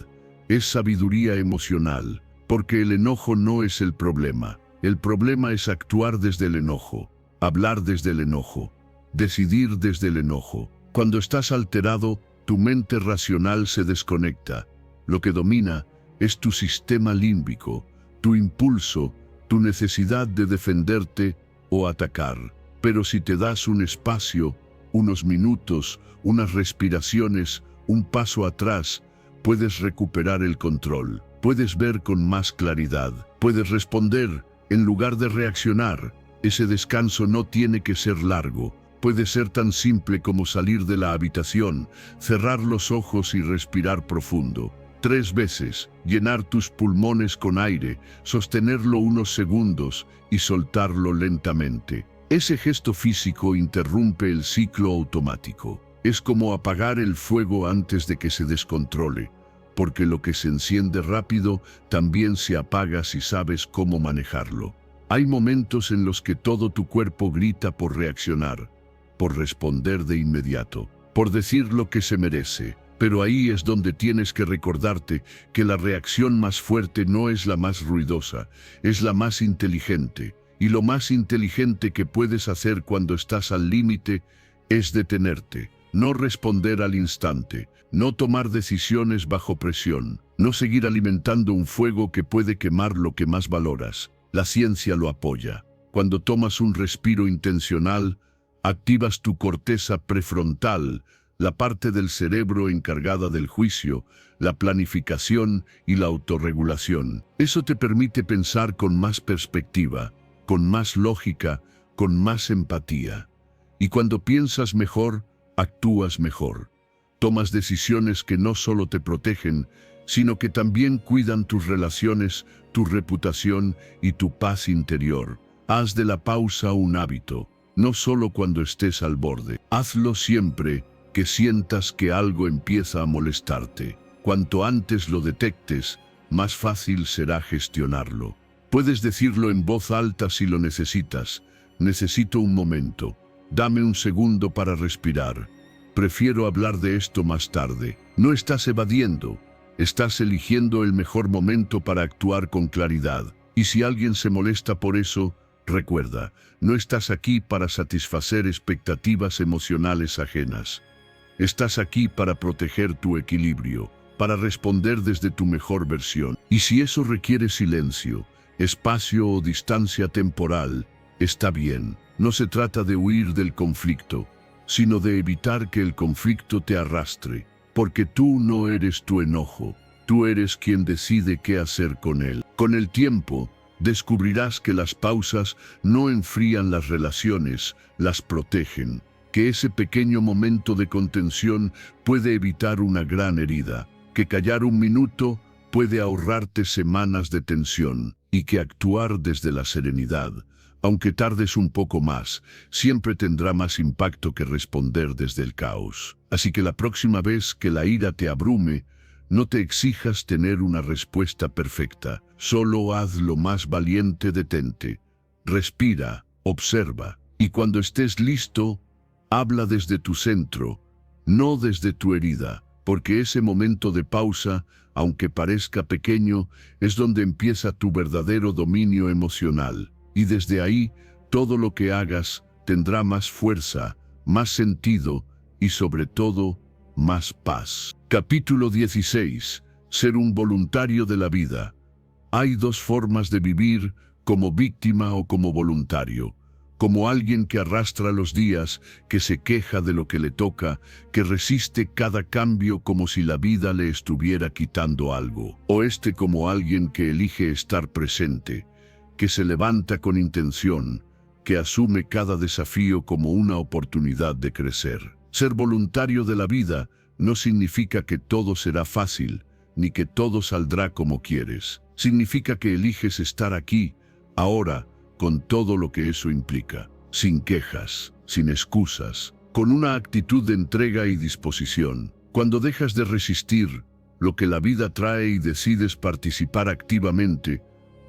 es sabiduría emocional, porque el enojo no es el problema. El problema es actuar desde el enojo, hablar desde el enojo, decidir desde el enojo. Cuando estás alterado, tu mente racional se desconecta. Lo que domina es tu sistema límbico, tu impulso, tu necesidad de defenderte o atacar. Pero si te das un espacio, unos minutos, unas respiraciones, un paso atrás, puedes recuperar el control. Puedes ver con más claridad. Puedes responder en lugar de reaccionar. Ese descanso no tiene que ser largo. Puede ser tan simple como salir de la habitación, cerrar los ojos y respirar profundo. 3 veces, llenar tus pulmones con aire, sostenerlo unos segundos y soltarlo lentamente. Ese gesto físico interrumpe el ciclo automático. Es como apagar el fuego antes de que se descontrole, porque lo que se enciende rápido también se apaga si sabes cómo manejarlo. Hay momentos en los que todo tu cuerpo grita por reaccionar, por responder de inmediato, por decir lo que se merece. Pero ahí es donde tienes que recordarte que la reacción más fuerte no es la más ruidosa, es la más inteligente. Y lo más inteligente que puedes hacer cuando estás al límite es detenerte, no responder al instante, no tomar decisiones bajo presión, no seguir alimentando un fuego que puede quemar lo que más valoras. La ciencia lo apoya. Cuando tomas un respiro intencional, activas tu corteza prefrontal, la parte del cerebro encargada del juicio, la planificación y la autorregulación. Eso te permite pensar con más perspectiva, con más lógica, con más empatía. Y cuando piensas mejor, actúas mejor. Tomas decisiones que no solo te protegen, sino que también cuidan tus relaciones, tu reputación y tu paz interior. Haz de la pausa un hábito, no solo cuando estés al borde. Hazlo siempre que sientas que algo empieza a molestarte. Cuanto antes lo detectes, más fácil será gestionarlo. Puedes decirlo en voz alta si lo necesitas. Necesito un momento. Dame un segundo para respirar. Prefiero hablar de esto más tarde. No estás evadiendo. Estás eligiendo el mejor momento para actuar con claridad. Y si alguien se molesta por eso, recuerda, no estás aquí para satisfacer expectativas emocionales ajenas. Estás aquí para proteger tu equilibrio, para responder desde tu mejor versión. Y si eso requiere silencio, espacio o distancia temporal, está bien. No se trata de huir del conflicto, sino de evitar que el conflicto te arrastre, porque tú no eres tu enojo, tú eres quien decide qué hacer con él. Con el tiempo, descubrirás que las pausas no enfrían las relaciones, las protegen, que ese pequeño momento de contención puede evitar una gran herida, que callar un minuto puede ahorrarte semanas de tensión, y que actuar desde la serenidad, aunque tardes un poco más, siempre tendrá más impacto que responder desde el caos. Así que la próxima vez que la ira te abrume, no te exijas tener una respuesta perfecta. Solo haz lo más valiente: detente, respira, observa, y cuando estés listo, habla desde tu centro, no desde tu herida, porque ese momento de pausa, aunque parezca pequeño, es donde empieza tu verdadero dominio emocional. Y desde ahí, todo lo que hagas tendrá más fuerza, más sentido y sobre todo, más paz. Capítulo 16. Ser un voluntario de la vida. Hay 2 formas de vivir: como víctima o como voluntario. Como alguien que arrastra los días, que se queja de lo que le toca, que resiste cada cambio como si la vida le estuviera quitando algo. O como alguien que elige estar presente, que se levanta con intención, que asume cada desafío como una oportunidad de crecer. Ser voluntario de la vida no significa que todo será fácil, ni que todo saldrá como quieres. Significa que eliges estar aquí, ahora, con todo lo que eso implica, sin quejas, sin excusas, con una actitud de entrega y disposición. Cuando dejas de resistir lo que la vida trae y decides participar activamente,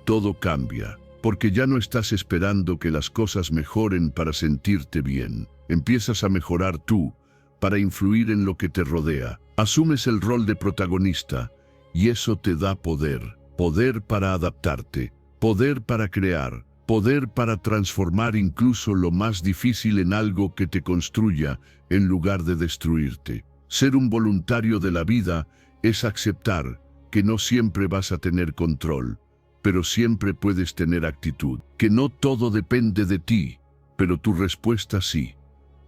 todo cambia, porque ya no estás esperando que las cosas mejoren para sentirte bien. Empiezas a mejorar tú, para influir en lo que te rodea. Asumes el rol de protagonista, y eso te da poder. Poder para adaptarte, poder para crear, poder para transformar incluso lo más difícil en algo que te construya, en lugar de destruirte. Ser un voluntario de la vida es aceptar que no siempre vas a tener control, pero siempre puedes tener actitud. Que no todo depende de ti, pero tu respuesta sí.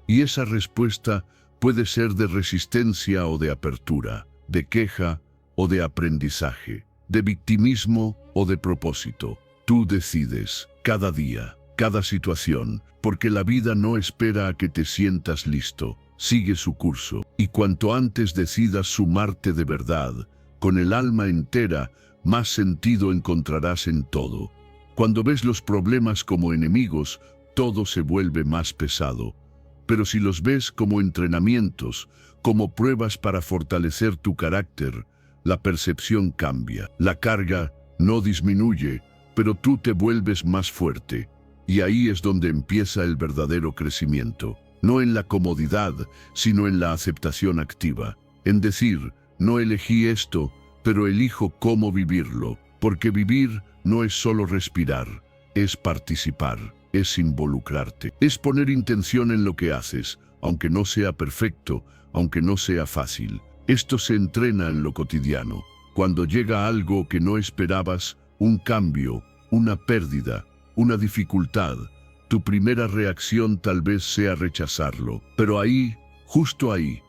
Y esa respuesta puede ser de resistencia o de apertura, de queja o de aprendizaje, de victimismo o de propósito. Tú decides, cada día, cada situación, porque la vida no espera a que te sientas listo. Sigue su curso, y cuanto antes decidas sumarte de verdad, con el alma entera, más sentido encontrarás en todo. Cuando ves los problemas como enemigos, todo se vuelve más pesado. Pero si los ves como entrenamientos, como pruebas para fortalecer tu carácter, la percepción cambia. La carga no disminuye, pero tú te vuelves más fuerte. Y ahí es donde empieza el verdadero crecimiento. No en la comodidad, sino en la aceptación activa. En decir, no elegí esto, pero elijo cómo vivirlo. Porque vivir no es solo respirar, es participar, es involucrarte. Es poner intención en lo que haces, aunque no sea perfecto, aunque no sea fácil. Esto se entrena en lo cotidiano. Cuando llega algo que no esperabas, un cambio, una pérdida, una dificultad, tu primera reacción tal vez sea rechazarlo. Pero ahí, justo ahí,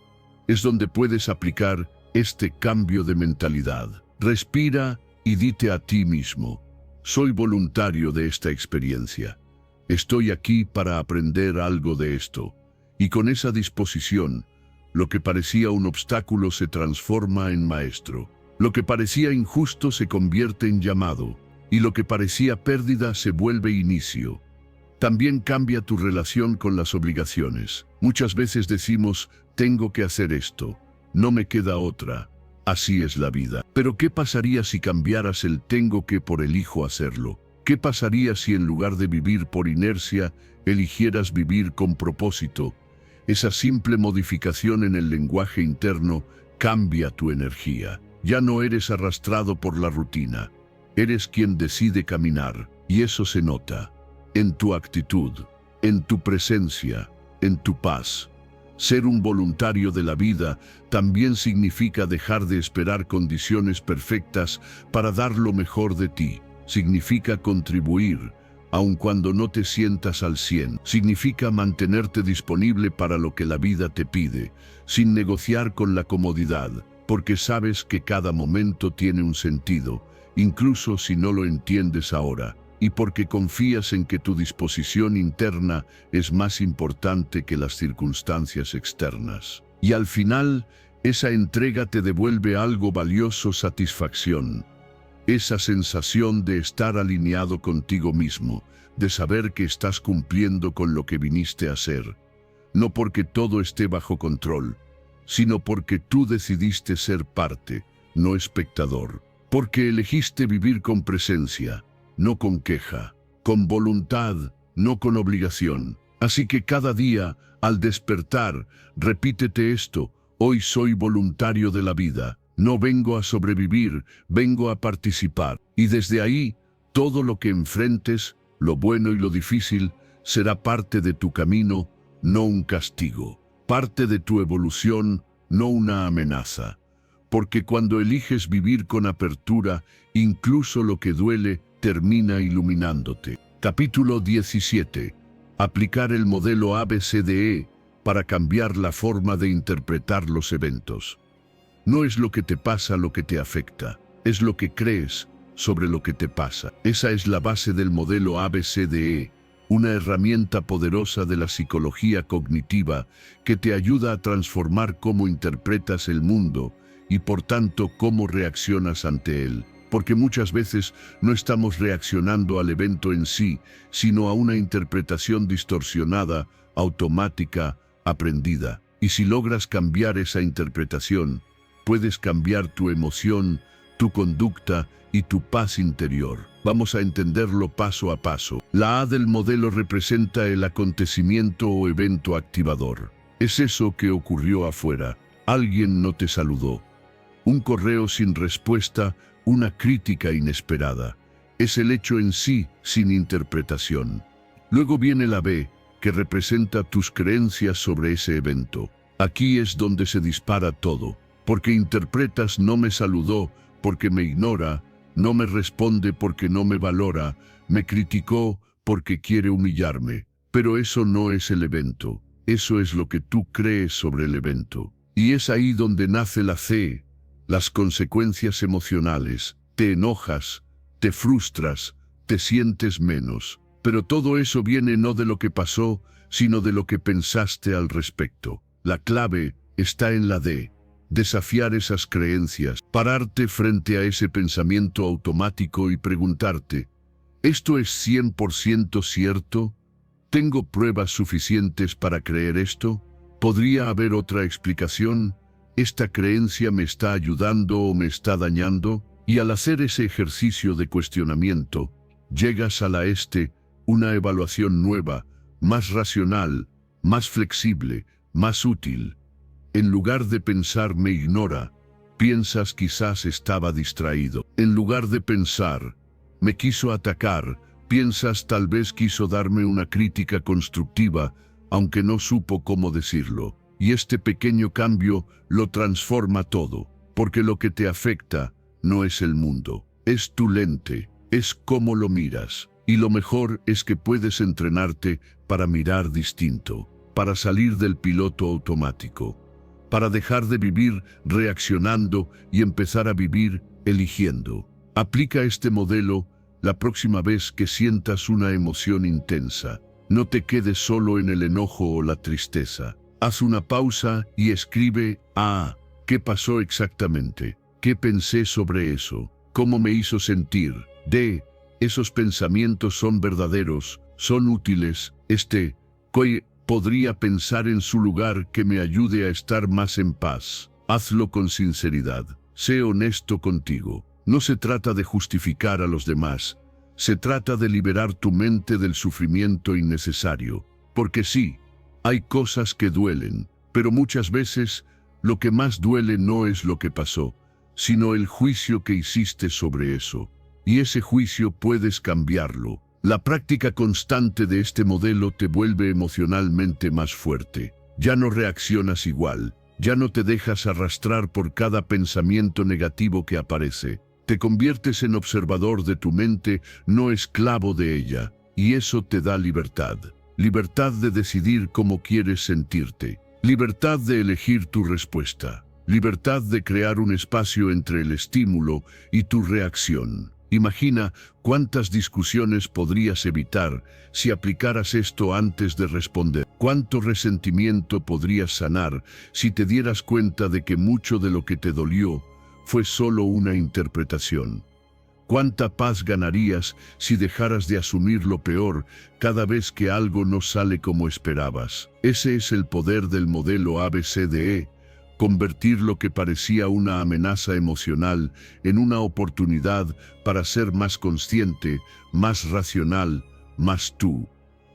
es donde puedes aplicar este cambio de mentalidad. Respira y dite a ti mismo, soy voluntario de esta experiencia. Estoy aquí para aprender algo de esto. Y con esa disposición, lo que parecía un obstáculo se transforma en maestro. Lo que parecía injusto se convierte en llamado. Y lo que parecía pérdida se vuelve inicio. También cambia tu relación con las obligaciones. Muchas veces decimos, tengo que hacer esto, no me queda otra. Así es la vida. Pero ¿qué pasaría si cambiaras el tengo que por elijo hacerlo? ¿Qué pasaría si en lugar de vivir por inercia, eligieras vivir con propósito? Esa simple modificación en el lenguaje interno cambia tu energía. Ya no eres arrastrado por la rutina. Eres quien decide caminar, y eso se nota. En tu actitud, en tu presencia, en tu paz. Ser un voluntario de la vida también significa dejar de esperar condiciones perfectas para dar lo mejor de ti. Significa contribuir, aun cuando no te sientas al 100. Significa mantenerte disponible para lo que la vida te pide, sin negociar con la comodidad, porque sabes que cada momento tiene un sentido, incluso si no lo entiendes ahora. Y porque confías en que tu disposición interna es más importante que las circunstancias externas. Y al final, esa entrega te devuelve algo valioso: satisfacción. Esa sensación de estar alineado contigo mismo, de saber que estás cumpliendo con lo que viniste a hacer. No porque todo esté bajo control, sino porque tú decidiste ser parte, no espectador. Porque elegiste vivir con presencia, no con queja, con voluntad, no con obligación. Así que cada día, al despertar, repítete esto: hoy soy voluntario de la vida. No vengo a sobrevivir, vengo a participar. Y desde ahí, todo lo que enfrentes, lo bueno y lo difícil, será parte de tu camino, no un castigo. Parte de tu evolución, no una amenaza. Porque cuando eliges vivir con apertura, incluso lo que duele termina iluminándote. Capítulo 17. Aplicar el modelo ABCDE para cambiar la forma de interpretar los eventos. No es lo que te pasa lo que te afecta, es lo que crees sobre lo que te pasa. Esa es la base del modelo ABCDE, una herramienta poderosa de la psicología cognitiva que te ayuda a transformar cómo interpretas el mundo y por tanto cómo reaccionas ante él. Porque muchas veces no estamos reaccionando al evento en sí, sino a una interpretación distorsionada, automática, aprendida. Y si logras cambiar esa interpretación, puedes cambiar tu emoción, tu conducta y tu paz interior. Vamos a entenderlo paso a paso. La A del modelo representa el acontecimiento o evento activador. Es eso que ocurrió afuera. Alguien no te saludó. Un correo sin respuesta, una crítica inesperada. Es el hecho en sí, sin interpretación. Luego viene la B, que representa tus creencias sobre ese evento. Aquí es donde se dispara todo, porque interpretas no me saludó, porque me ignora, no me responde porque no me valora, me criticó porque quiere humillarme. Pero eso no es el evento, eso es lo que tú crees sobre el evento. Y es ahí donde nace la C, las consecuencias emocionales. Te enojas, te frustras, te sientes menos. Pero todo eso viene no de lo que pasó, sino de lo que pensaste al respecto. La clave está en la D. Desafiar esas creencias, pararte frente a ese pensamiento automático y preguntarte, ¿esto es 100% cierto? ¿Tengo pruebas suficientes para creer esto? ¿Podría haber otra explicación? ¿Esta creencia me está ayudando o me está dañando? Y al hacer ese ejercicio de cuestionamiento, llegas a la una evaluación nueva, más racional, más flexible, más útil. En lugar de pensar me ignora, piensas quizás estaba distraído. En lugar de pensar me quiso atacar, piensas tal vez quiso darme una crítica constructiva, aunque no supo cómo decirlo. Y este pequeño cambio lo transforma todo, porque lo que te afecta no es el mundo, es tu lente, es cómo lo miras. Y lo mejor es que puedes entrenarte para mirar distinto, para salir del piloto automático, para dejar de vivir reaccionando y empezar a vivir eligiendo. Aplica este modelo la próxima vez que sientas una emoción intensa. No te quedes solo en el enojo o la tristeza. Haz una pausa y escribe A. ¿Qué pasó exactamente? ¿Qué pensé sobre eso? ¿Cómo me hizo sentir? D. Esos pensamientos son verdaderos, son útiles. Podría pensar en su lugar que me ayude a estar más en paz. Hazlo con sinceridad. Sé honesto contigo. No se trata de justificar a los demás. Se trata de liberar tu mente del sufrimiento innecesario. Porque sí, hay cosas que duelen, pero muchas veces lo que más duele no es lo que pasó, sino el juicio que hiciste sobre eso. Y ese juicio puedes cambiarlo. La práctica constante de este modelo te vuelve emocionalmente más fuerte. Ya no reaccionas igual, ya no te dejas arrastrar por cada pensamiento negativo que aparece. Te conviertes en observador de tu mente, no esclavo de ella. Y eso te da libertad. Libertad de decidir cómo quieres sentirte. Libertad de elegir tu respuesta. Libertad de crear un espacio entre el estímulo y tu reacción. Imagina cuántas discusiones podrías evitar si aplicaras esto antes de responder. Cuánto resentimiento podrías sanar si te dieras cuenta de que mucho de lo que te dolió fue solo una interpretación. Cuánta paz ganarías si dejaras de asumir lo peor cada vez que algo no sale como esperabas. Ese es el poder del modelo ABCDE. Convertir lo que parecía una amenaza emocional en una oportunidad para ser más consciente, más racional, más tú.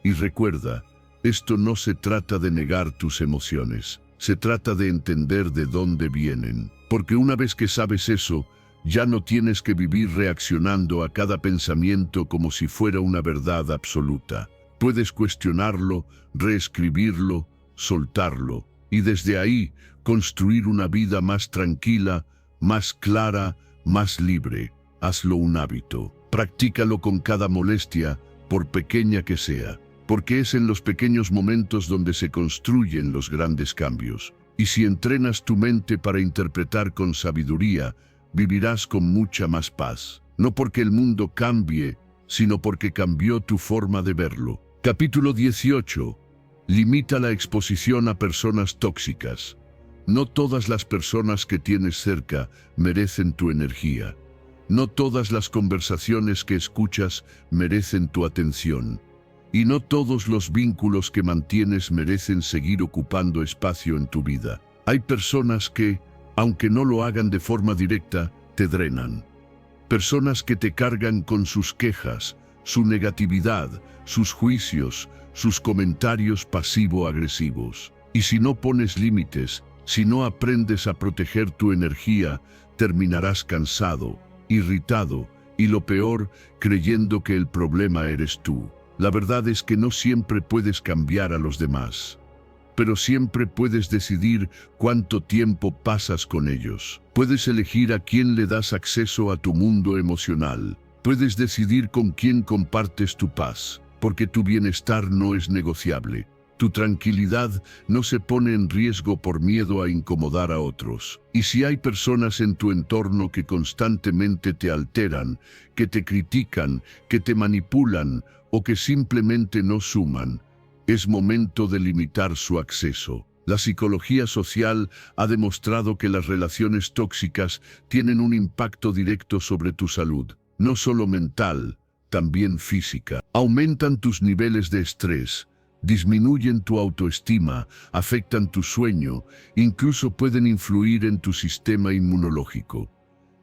Y recuerda, esto no se trata de negar tus emociones, se trata de entender de dónde vienen. Porque una vez que sabes eso, ya no tienes que vivir reaccionando a cada pensamiento como si fuera una verdad absoluta. Puedes cuestionarlo, reescribirlo, soltarlo, y desde ahí construir una vida más tranquila, más clara, más libre. Hazlo un hábito. Practícalo con cada molestia, por pequeña que sea, porque es en los pequeños momentos donde se construyen los grandes cambios. Y si entrenas tu mente para interpretar con sabiduría, vivirás con mucha más paz. No porque el mundo cambie, sino porque cambió tu forma de verlo. Capítulo 18. Limita la exposición a personas tóxicas. No todas las personas que tienes cerca merecen tu energía. No todas las conversaciones que escuchas merecen tu atención. Y no todos los vínculos que mantienes merecen seguir ocupando espacio en tu vida. Hay personas que, aunque no lo hagan de forma directa, te drenan. Personas que te cargan con sus quejas, su negatividad, sus juicios, sus comentarios pasivo-agresivos. Y si no pones límites, si no aprendes a proteger tu energía, terminarás cansado, irritado y lo peor, creyendo que el problema eres tú. La verdad es que no siempre puedes cambiar a los demás, pero siempre puedes decidir cuánto tiempo pasas con ellos. Puedes elegir a quién le das acceso a tu mundo emocional. Puedes decidir con quién compartes tu paz, porque tu bienestar no es negociable. Tu tranquilidad no se pone en riesgo por miedo a incomodar a otros. Y si hay personas en tu entorno que constantemente te alteran, que te critican, que te manipulan o que simplemente no suman, es momento de limitar su acceso. La psicología social ha demostrado que las relaciones tóxicas tienen un impacto directo sobre tu salud, no solo mental, también física. Aumentan tus niveles de estrés, disminuyen tu autoestima, afectan tu sueño, incluso pueden influir en tu sistema inmunológico.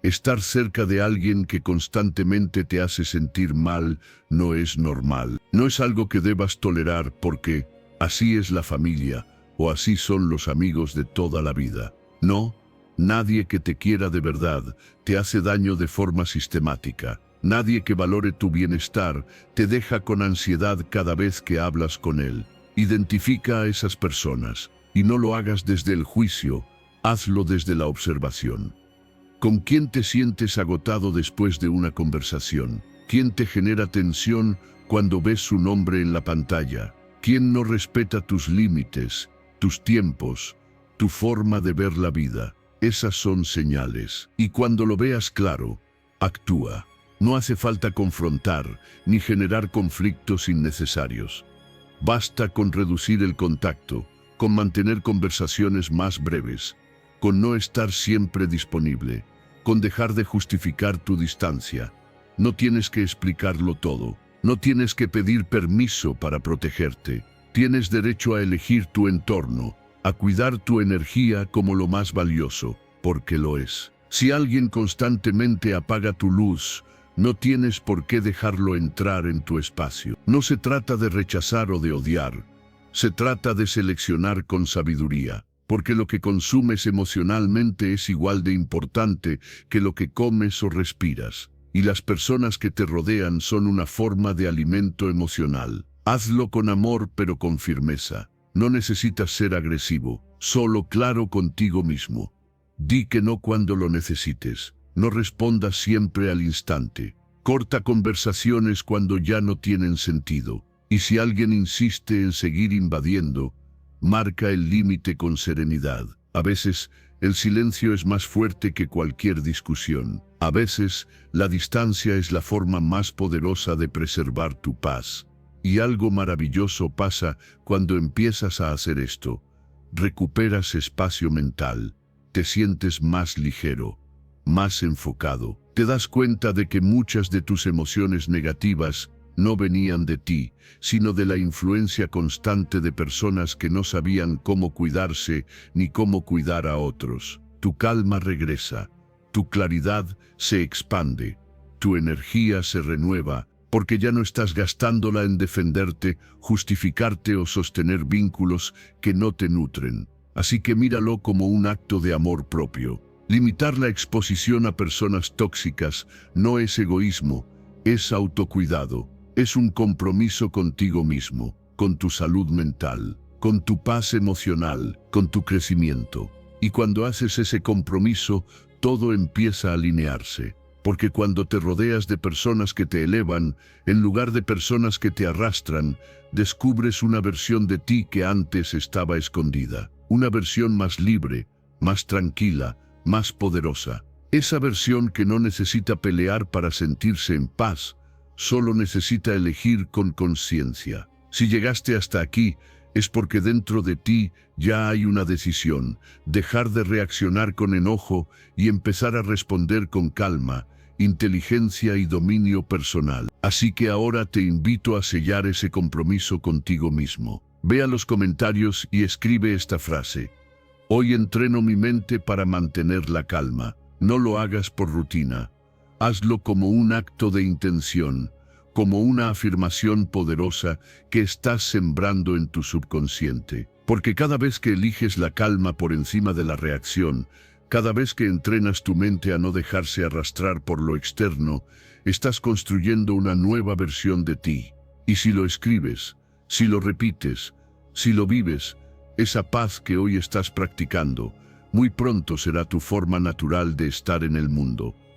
Estar cerca de alguien que constantemente te hace sentir mal no es normal. No es algo que debas tolerar porque así es la familia o así son los amigos de toda la vida. No, nadie que te quiera de verdad te hace daño de forma sistemática. Nadie que valore tu bienestar te deja con ansiedad cada vez que hablas con él. Identifica a esas personas y no lo hagas desde el juicio, hazlo desde la observación. ¿Con quién te sientes agotado después de una conversación? ¿Quién te genera tensión cuando ves su nombre en la pantalla? ¿Quién no respeta tus límites, tus tiempos, tu forma de ver la vida? Esas son señales. Y cuando lo veas claro, actúa. No hace falta confrontar ni generar conflictos innecesarios. Basta con reducir el contacto, con mantener conversaciones más breves, con no estar siempre disponible, con dejar de justificar tu distancia. No tienes que explicarlo todo, no tienes que pedir permiso para protegerte. Tienes derecho a elegir tu entorno, a cuidar tu energía como lo más valioso, porque lo es. Si alguien constantemente apaga tu luz, no tienes por qué dejarlo entrar en tu espacio. No se trata de rechazar o de odiar. Se trata de seleccionar con sabiduría, porque lo que consumes emocionalmente es igual de importante que lo que comes o respiras. Y las personas que te rodean son una forma de alimento emocional. Hazlo con amor pero con firmeza. No necesitas ser agresivo, solo claro contigo mismo. Di que no cuando lo necesites. No respondas siempre al instante. Corta conversaciones cuando ya no tienen sentido. Y si alguien insiste en seguir invadiendo, marca el límite con serenidad. A veces, el silencio es más fuerte que cualquier discusión. A veces, la distancia es la forma más poderosa de preservar tu paz. Y algo maravilloso pasa cuando empiezas a hacer esto. Recuperas espacio mental. Te sientes más ligero, más enfocado. Te das cuenta de que muchas de tus emociones negativas no venían de ti, sino de la influencia constante de personas que no sabían cómo cuidarse ni cómo cuidar a otros. Tu calma regresa, tu claridad se expande, tu energía se renueva, porque ya no estás gastándola en defenderte, justificarte o sostener vínculos que no te nutren. Así que míralo como un acto de amor propio. Limitar la exposición a personas tóxicas no es egoísmo, es autocuidado. Es un compromiso contigo mismo, con tu salud mental, con tu paz emocional, con tu crecimiento. Y cuando haces ese compromiso, todo empieza a alinearse. Porque cuando te rodeas de personas que te elevan, en lugar de personas que te arrastran, descubres una versión de ti que antes estaba escondida. Una versión más libre, más tranquila, más poderosa. Esa versión que no necesita pelear para sentirse en paz, solo necesita elegir con conciencia. Si llegaste hasta aquí, es porque dentro de ti ya hay una decisión, dejar de reaccionar con enojo y empezar a responder con calma, inteligencia y dominio personal. Así que ahora te invito a sellar ese compromiso contigo mismo. Ve a los comentarios y escribe esta frase: hoy entreno mi mente para mantener la calma. No lo hagas por rutina. Hazlo como un acto de intención, como una afirmación poderosa que estás sembrando en tu subconsciente. Porque cada vez que eliges la calma por encima de la reacción, cada vez que entrenas tu mente a no dejarse arrastrar por lo externo, estás construyendo una nueva versión de ti. Y si lo escribes, si lo repites, si lo vives, esa paz que hoy estás practicando, muy pronto será tu forma natural de estar en el mundo.